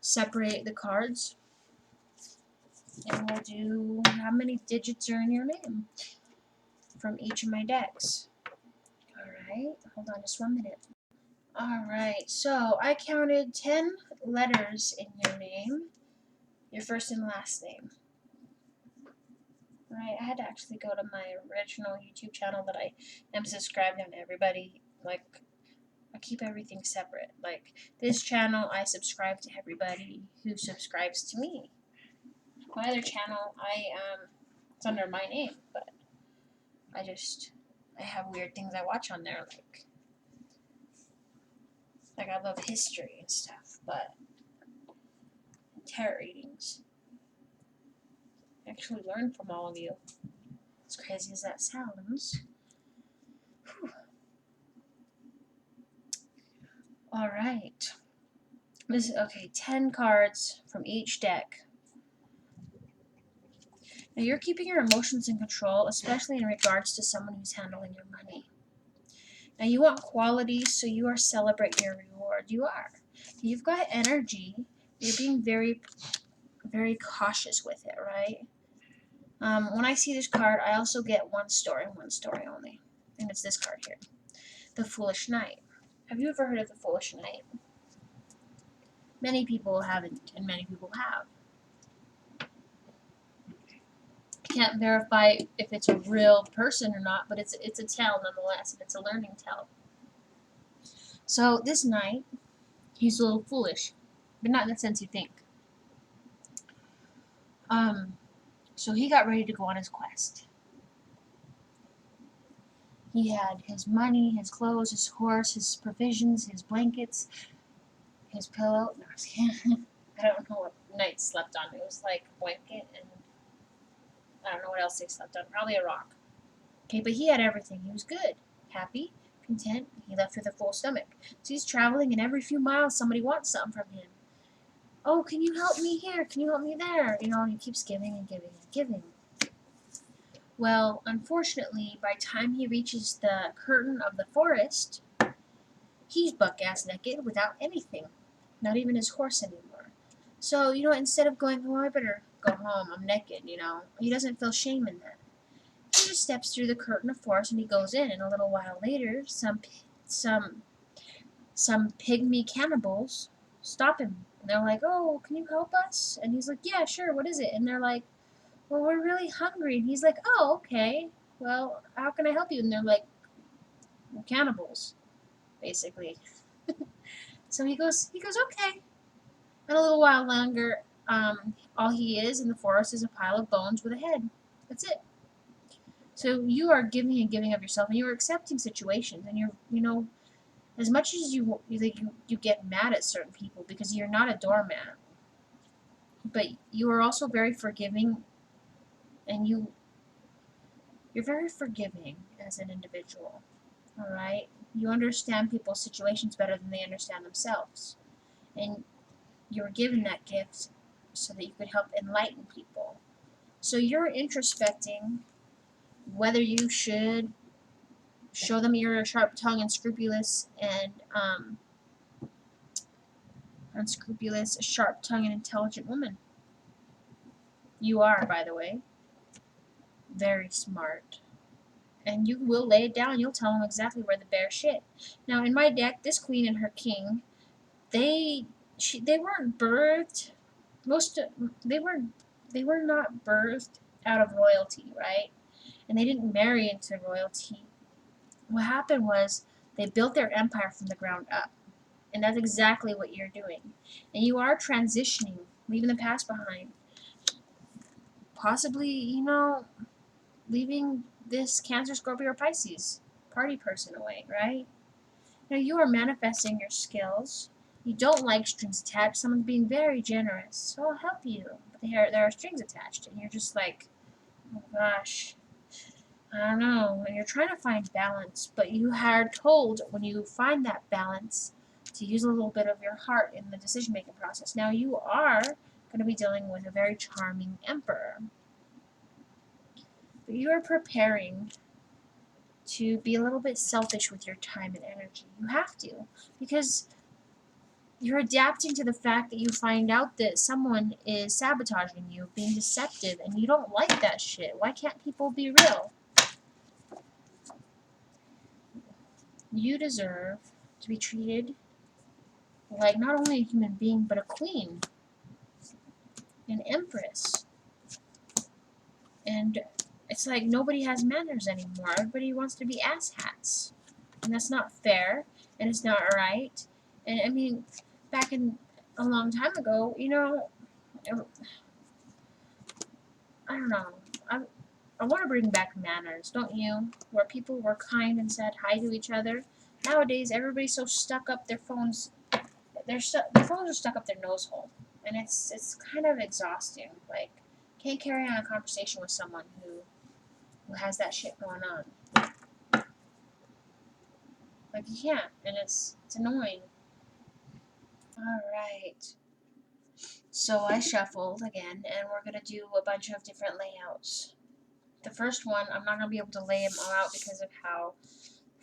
separate the cards, and we'll do how many digits are in your name from each of my decks. Alright, hold on just 1 minute. Alright, so I counted 10 letters in your name, your first and last name. Right, I had to actually go to my original YouTube channel that I am subscribed on. Everybody, like, I keep everything separate. Like, this channel, I subscribe to everybody who subscribes to me. My other channel, it's under my name, but I have weird things I watch on there, like I love history and stuff, but tarot readings. I actually learn from all of you. As crazy as that sounds. Whew. Alright. This is, okay, 10 cards from each deck. Now you're keeping your emotions in control, especially in regards to someone who's handling your money. Now you want quality, so you are celebrating your reward. You are. You've got energy. You're being very, very cautious with it, right? When I see this card, I also get one story only. And it's this card here. The Foolish Knight. Have you ever heard of the Foolish Knight? Many people haven't, and many people have. I can't verify if it's a real person or not, but it's a tale nonetheless, and it's a learning tale. So this knight, he's a little foolish, but not in the sense you think. So he got ready to go on his quest. He had his money, his clothes, his horse, his provisions, his blankets, his pillow. No, I don't know what knight slept on. It was like a blanket and I don't know what else they slept on. Probably a rock. Okay, but he had everything. He was good, happy, content. He left with a full stomach. So he's traveling, and every few miles somebody wants something from him. Oh, can you help me here? Can you help me there? You know, and he keeps giving and giving and giving. Well, unfortunately, by the time he reaches the curtain of the forest, he's buck-ass naked without anything. Not even his horse anymore. So, you know, instead of going, oh, I better go home, I'm naked, you know, he doesn't feel shame in that. He just steps through the curtain of forest and he goes in, and a little while later, some pygmy cannibals stop him. And they're like, oh, can you help us? And he's like, yeah, sure, what is it? And they're like, well, we're really hungry. And he's like, oh, okay. Well, how can I help you? And they're like, we're cannibals, basically. So he goes, okay. And a little while longer, all he is in the forest is a pile of bones with a head. That's it. So you are giving and giving of yourself, and you are accepting situations, and you're, you know, as much as you get mad at certain people because you're not a doormat, but you are also very forgiving, and you're very forgiving as an individual. All right, you understand people's situations better than they understand themselves, and you were given that gift so that you could help enlighten people. So you're introspecting whether you should show them you're a sharp tongue, unscrupulous, and unscrupulous, sharp tongue, and intelligent woman. You are, by the way, very smart. And you will lay it down. You'll tell them exactly where the bear shit. Now, in my deck, this queen and her king, they weren't birthed. They were not birthed out of royalty, right? And they didn't marry into royalty. What happened was they built their empire from the ground up. And that's exactly what you're doing. And you are transitioning, leaving the past behind. Possibly, you know, leaving this Cancer, Scorpio, or Pisces party person away, right? Now you are manifesting your skills. You don't like strings attached. Someone's being very generous, so I'll help you. But there are strings attached, and you're just like, oh gosh, I don't know. And you're trying to find balance, but you are told when you find that balance to use a little bit of your heart in the decision-making process. Now you are going to be dealing with a very charming emperor. But you are preparing to be a little bit selfish with your time and energy. You have to, because you're adapting to the fact that you find out that someone is sabotaging you, being deceptive, and you don't like that shit. Why can't people be real? You deserve to be treated like not only a human being, but a queen, an empress. And it's like nobody has manners anymore. Everybody wants to be asshats. And that's not fair, and it's not right. And I mean, back in a long time ago, you know, I don't know. I want to bring back manners, don't you? Where people were kind and said hi to each other. Nowadays, everybody's so stuck up their phones. Their phones are stuck up their nose hole, and it's kind of exhausting. Like, can't carry on a conversation with someone who has that shit going on. Like, you can't, and it's annoying. All right. So I shuffled again, and we're gonna do a bunch of different layouts. The first one, I'm not going to be able to lay them all out because of how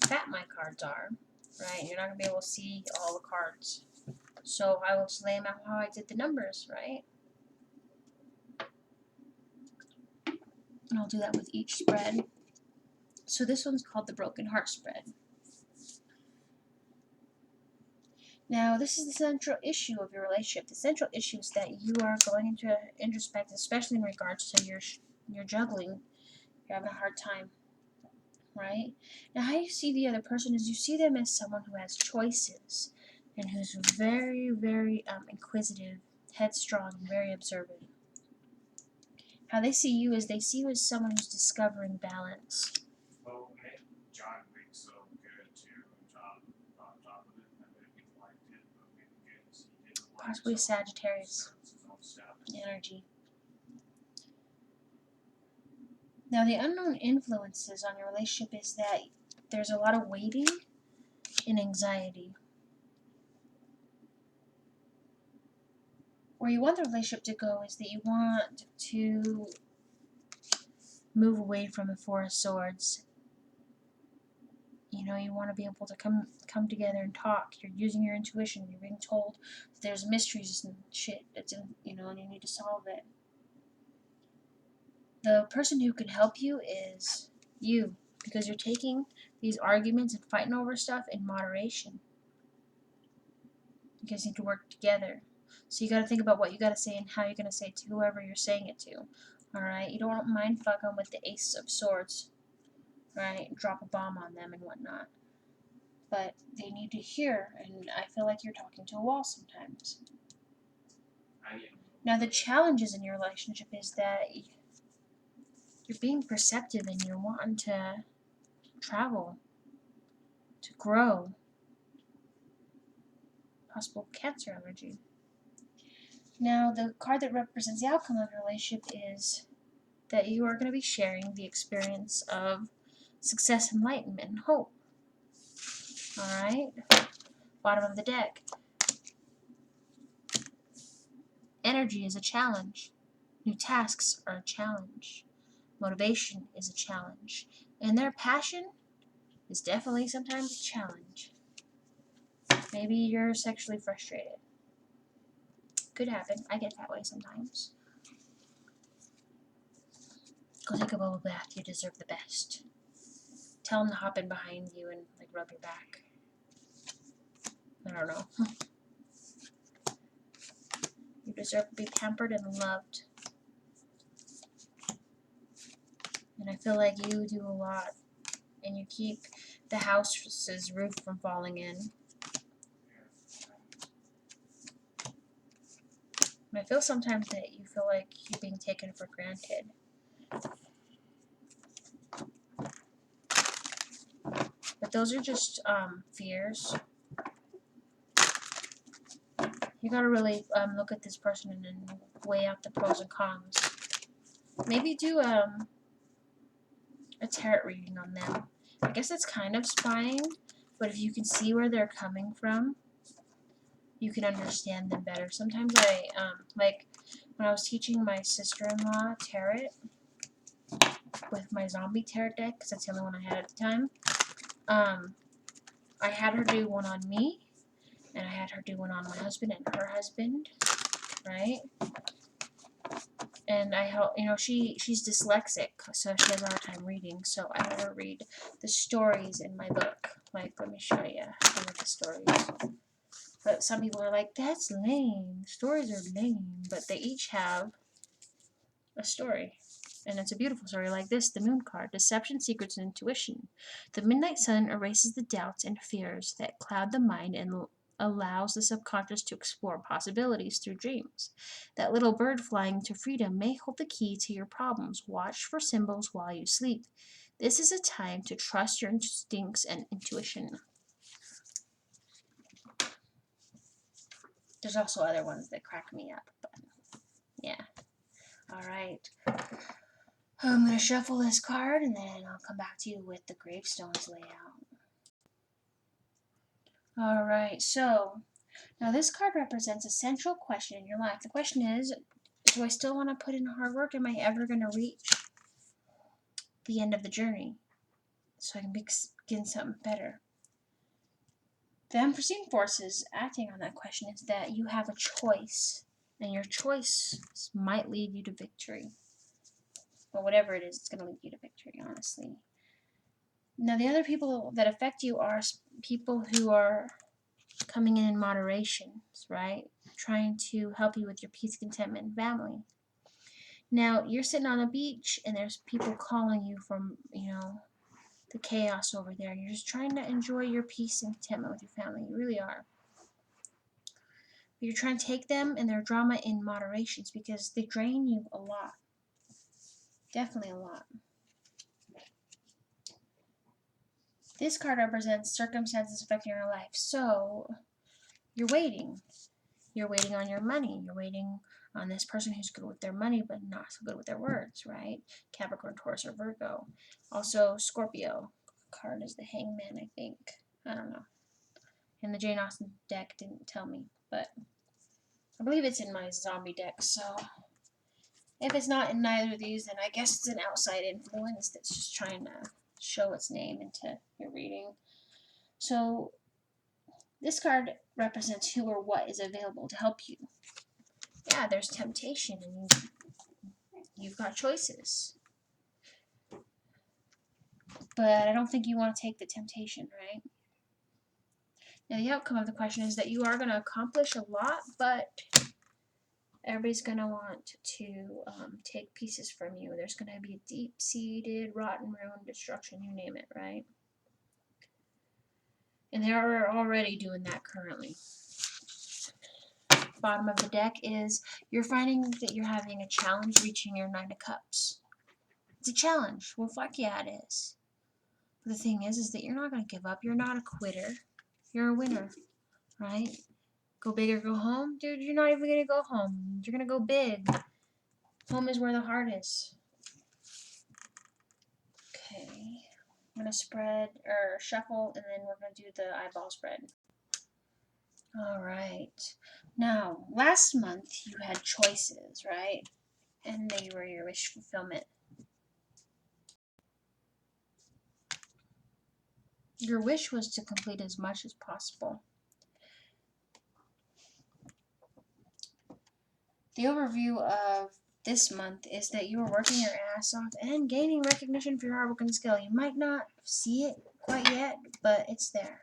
fat my cards are, right? You're not going to be able to see all the cards. So I will just lay them out how I did the numbers, right? And I'll do that with each spread. So this one's called the Broken Heart spread. Now, this is the central issue of your relationship. The central issue is that you are going into introspect, especially in regards to your juggling. You're having a hard time. Right? Now, how you see the other person is you see them as someone who has choices and who's very, very inquisitive, headstrong, and very observant. How they see you is they see you as someone who's discovering balance. Well, John makes so good too. John on top of it, and then he liked it, but maybe he didn't like Possibly so Sagittarius his energy. Now, the unknown influences on your relationship is that there's a lot of waiting and anxiety. Where you want the relationship to go is that you want to move away from the Four of Swords. You know, you want to be able to come together and talk. You're using your intuition. You're being told that there's mysteries and shit that's in, you know, and you need to solve it. The person who can help you is you, because you're taking these arguments and fighting over stuff in moderation. You guys need to work together. So you got to think about what you got to say and how you're going to say it to whoever you're saying it to. Alright? You don't mind fucking with the Ace of Swords. Right? Drop a bomb on them and whatnot. But they need to hear, and I feel like you're talking to a wall sometimes. Now, the challenges in your relationship is that you're being perceptive and you're wanting to travel, to grow. Possible Cancer energy. Now, the card that represents the outcome of your relationship is that you are going to be sharing the experience of success, enlightenment, and hope. Alright? Bottom of the deck. Energy is a challenge. New tasks are a challenge. Motivation is a challenge. And their passion is definitely sometimes a challenge. Maybe you're sexually frustrated. Could happen. I get that way sometimes. Go take a bubble bath. You deserve the best. Tell them to hop in behind you and like rub your back. I don't know. You deserve to be pampered and loved. And I feel like you do a lot. And you keep the house's roof from falling in. And I feel sometimes that you feel like you're being taken for granted. But those are just fears. You gotta really look at this person and then weigh out the pros and cons. Maybe do a tarot reading on them. I guess it's kind of spying, but if you can see where they're coming from, you can understand them better. Sometimes I, like, when I was teaching my sister-in-law tarot, with my zombie tarot deck, because that's the only one I had at the time. I had her do one on me, and I had her do one on my husband and her husband, right? And I help, she's dyslexic, so she has a hard time reading, so I let her read the stories in my book. Like, let me show you some of the stories. But some people are like, that's lame. Stories are lame. But they each have a story. And it's a beautiful story like this, the moon card, deception, secrets, and intuition. The midnight sun erases the doubts and fears that cloud the mind and allows the subconscious to explore possibilities through dreams. That little bird flying to freedom may hold the key to your problems. Watch for symbols while you sleep. This is a time to trust your instincts and intuition. There's also other ones that crack me up, but yeah. Alright. I'm going to shuffle this card and then I'll come back to you with the gravestones layout. Alright, so now this card represents a central question in your life. The question is, do I still want to put in hard work? Am I ever going to reach the end of the journey so I can begin something better? The unforeseen forces acting on that question is that you have a choice, and your choice might lead you to victory. But whatever it is, it's going to lead you to victory, honestly. Now, the other people that affect you are people who are coming in moderation, right? Trying to help you with your peace, contentment, and family. Now, you're sitting on a beach, and there's people calling you from, the chaos over there. You're just trying to enjoy your peace and contentment with your family. You really are. But you're trying to take them and their drama in moderations because they drain you a lot. Definitely a lot. This card represents circumstances affecting your life. So, you're waiting. You're waiting on your money. You're waiting on this person who's good with their money but not so good with their words, right? Capricorn, Taurus, or Virgo. Also, Scorpio. Card is the Hangman, I think. I don't know. And the Jane Austen deck didn't tell me, but I believe it's in my zombie deck, so if it's not in neither of these, then I guess it's an outside influence that's just trying to show its name into your reading. So, this card represents who or what is available to help you. Yeah, there's temptation, and you've got choices. But I don't think you want to take the temptation, right? Now, the outcome of the question is that you are going to accomplish a lot, but everybody's going to want to take pieces from you. There's going to be a deep-seated, rotten, ruin, destruction, you name it, right? And they are already doing that currently. Bottom of the deck is you're finding that you're having a challenge reaching your 9 of Cups. It's a challenge. Well, fuck yeah, it is. But the thing is that you're not going to give up. You're not a quitter. You're a winner, right? Go big or go home? Dude, you're not even going to go home. You're going to go big. Home is where the heart is. Okay. I'm going to shuffle, and then we're going to do the eyeball spread. Alright. Now, last month you had choices, right? And they were your wish fulfillment. Your wish was to complete as much as possible. The overview of this month is that you are working your ass off and gaining recognition for your hard work and skill. You might not see it quite yet, but it's there.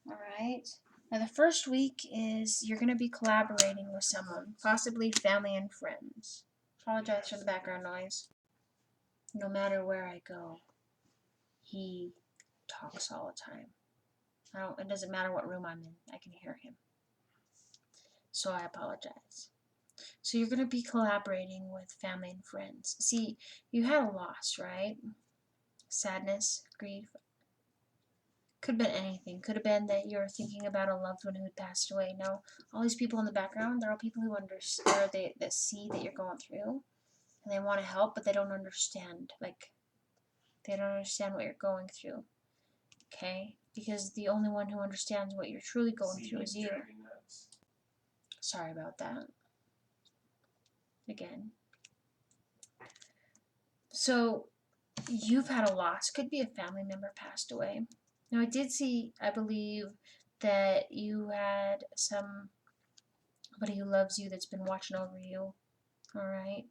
Alright? Now, the first week is you're going to be collaborating with someone, possibly family and friends. Apologize for the background noise. No matter where I go, he talks all the time. It doesn't matter what room I'm in, I can hear him. So I apologize. So you're going to be collaborating with family and friends. See, you had a loss, right? Sadness, grief. Could have been anything. Could have been that you're thinking about a loved one who had passed away. No, all these people in the background, they're all people who understand, that see that you're going through, and they want to help, but they don't understand. Like, they don't understand what you're going through. Okay? Because the only one who understands what you're truly going through is you. Sorry about that. Again. So you've had a loss. Could be a family member passed away. Now I did see, I believe, that you had somebody who loves you that's been watching over you. All right,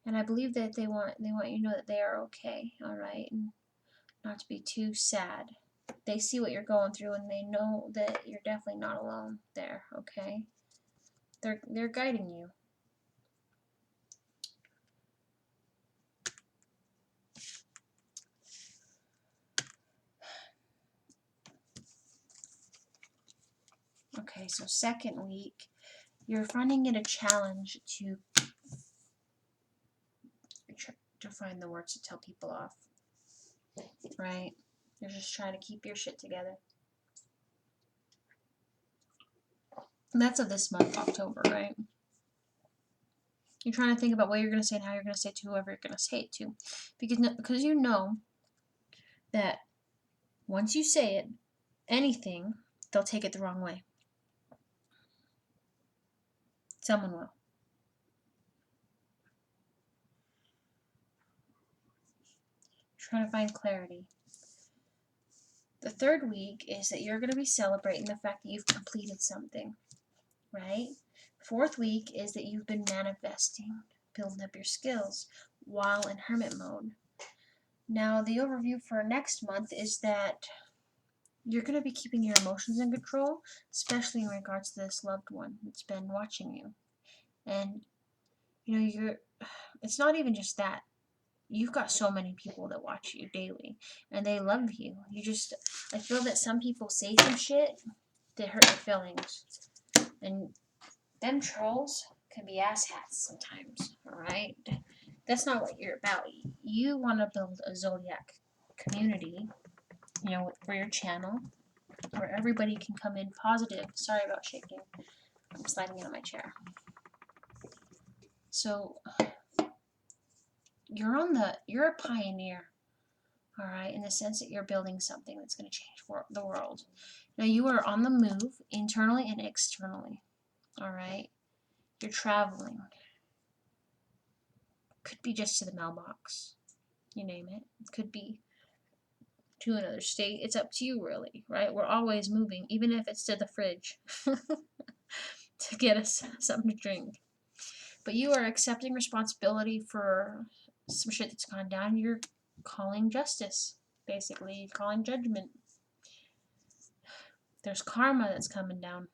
and I believe that they want you to know that they are okay. All right, and not to be too sad. They see what you're going through, and they know that you're definitely not alone there. Okay, they're guiding you. Okay, so second week, you're finding it a challenge to find the words to tell people off, right? You're just trying to keep your shit together. And that's of this month, October, right? You're trying to think about what you're going to say and how you're going to say it to whoever you're going to say it to. Because you know that once you say it, anything, they'll take it the wrong way. Someone will. Trying to find clarity. The third week is that you're going to be celebrating the fact that you've completed something, right? Fourth week is that you've been manifesting, building up your skills while in hermit mode. Now, the overview for next month is that you're going to be keeping your emotions in control, especially in regards to this loved one that's been watching you. And, you know, it's not even just that. You've got so many people that watch you daily, and they love you. I feel that some people say some shit that hurt your feelings. And them trolls can be asshats sometimes, alright? That's not what you're about. You want to build a Zodiac community, for your channel, where everybody can come in positive. Sorry about shaking. I'm sliding out of my chair. So, you're a pioneer, alright, in the sense that you're building something that's going to change the world. Now, you are on the move, internally and externally, alright? You're traveling. Could be just to the mailbox. You name it. It could be to another state. It's up to you, really, right? We're always moving, even if it's to the fridge to get us something to drink. But you are accepting responsibility for some shit that's gone down. You're calling justice, basically. You're calling judgment. There's karma that's coming down,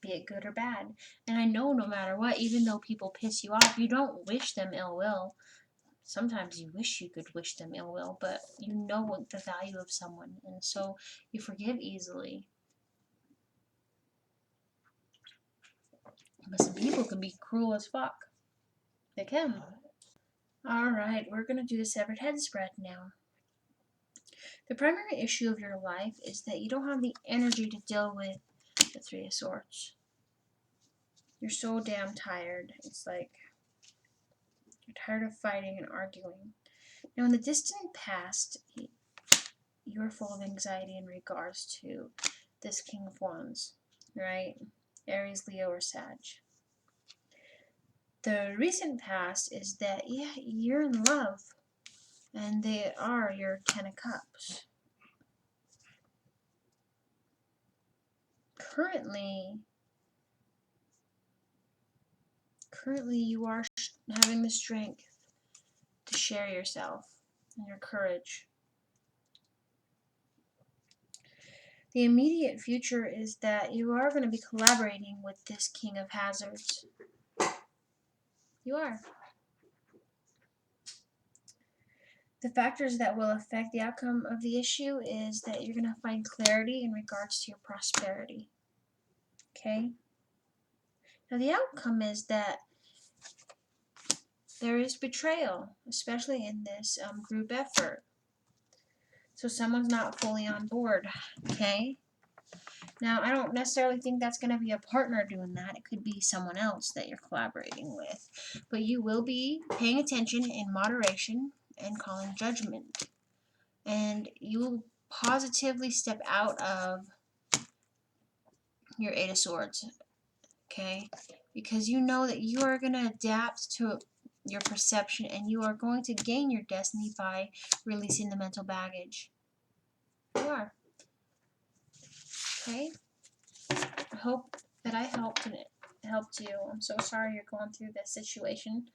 be it good or bad. And I know no matter what, even though people piss you off, you don't wish them ill will. Sometimes you wish you could wish them ill will, but you know what the value of someone, and so you forgive easily. But some people can be cruel as fuck. They can. Alright, we're going to do the severed head spread now. The primary issue of your life is that you don't have the energy to deal with the Three of Swords. You're so damn tired. It's like you're tired of fighting and arguing. Now, in the distant past, you were full of anxiety in regards to this King of Wands, right? Aries, Leo, or Sag. The recent past is that, yeah, you're in love, and they are your Ten of Cups. Currently you are having the strength to share yourself and your courage. The immediate future is that you are going to be collaborating with this King of Hazards. You are. The factors that will affect the outcome of the issue is that you're going to find clarity in regards to your prosperity. Okay? Now, the outcome is that there is betrayal, especially in this group effort. So someone's not fully on board, okay? Now, I don't necessarily think that's going to be a partner doing that. It could be someone else that you're collaborating with. But you will be paying attention in moderation and calling judgment. And you will positively step out of your Eight of Swords, okay? Because you know that you are going to adapt to your perception, and you are going to gain your destiny by releasing the mental baggage. You are. Okay? I hope that I helped and it helped you. I'm so sorry you're going through this situation,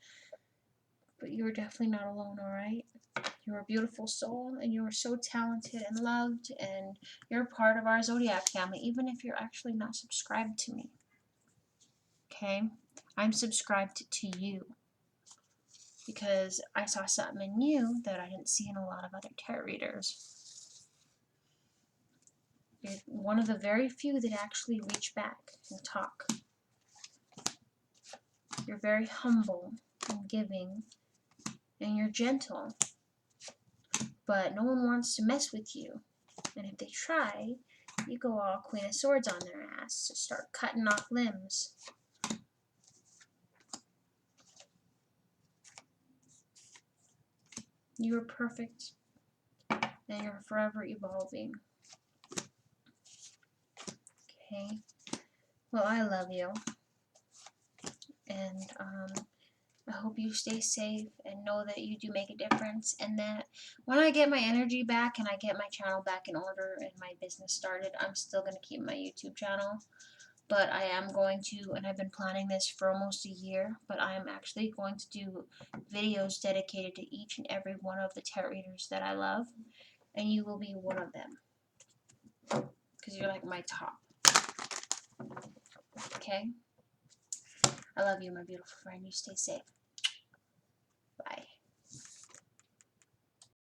but you are definitely not alone, alright? You're a beautiful soul, and you are so talented and loved, and you're part of our Zodiac family, even if you're actually not subscribed to me. Okay? I'm subscribed to you because I saw something in you that I didn't see in a lot of other tarot readers. You're one of the very few that actually reach back and talk. You're very humble and giving, and you're gentle, but no one wants to mess with you. And if they try, you go all Queen of Swords on their ass to start cutting off limbs. You are perfect, and you're forever evolving. Okay? Well, I love you, and I hope you stay safe and know that you do make a difference, and that when I get my energy back and I get my channel back in order and my business started, I'm still going to keep my YouTube channel. But I am going to, and I've been planning this for almost a year, but I am actually going to do videos dedicated to each and every one of the tarot readers that I love, and you will be one of them, because you're like my top. Okay? I love you, my beautiful friend. You stay safe.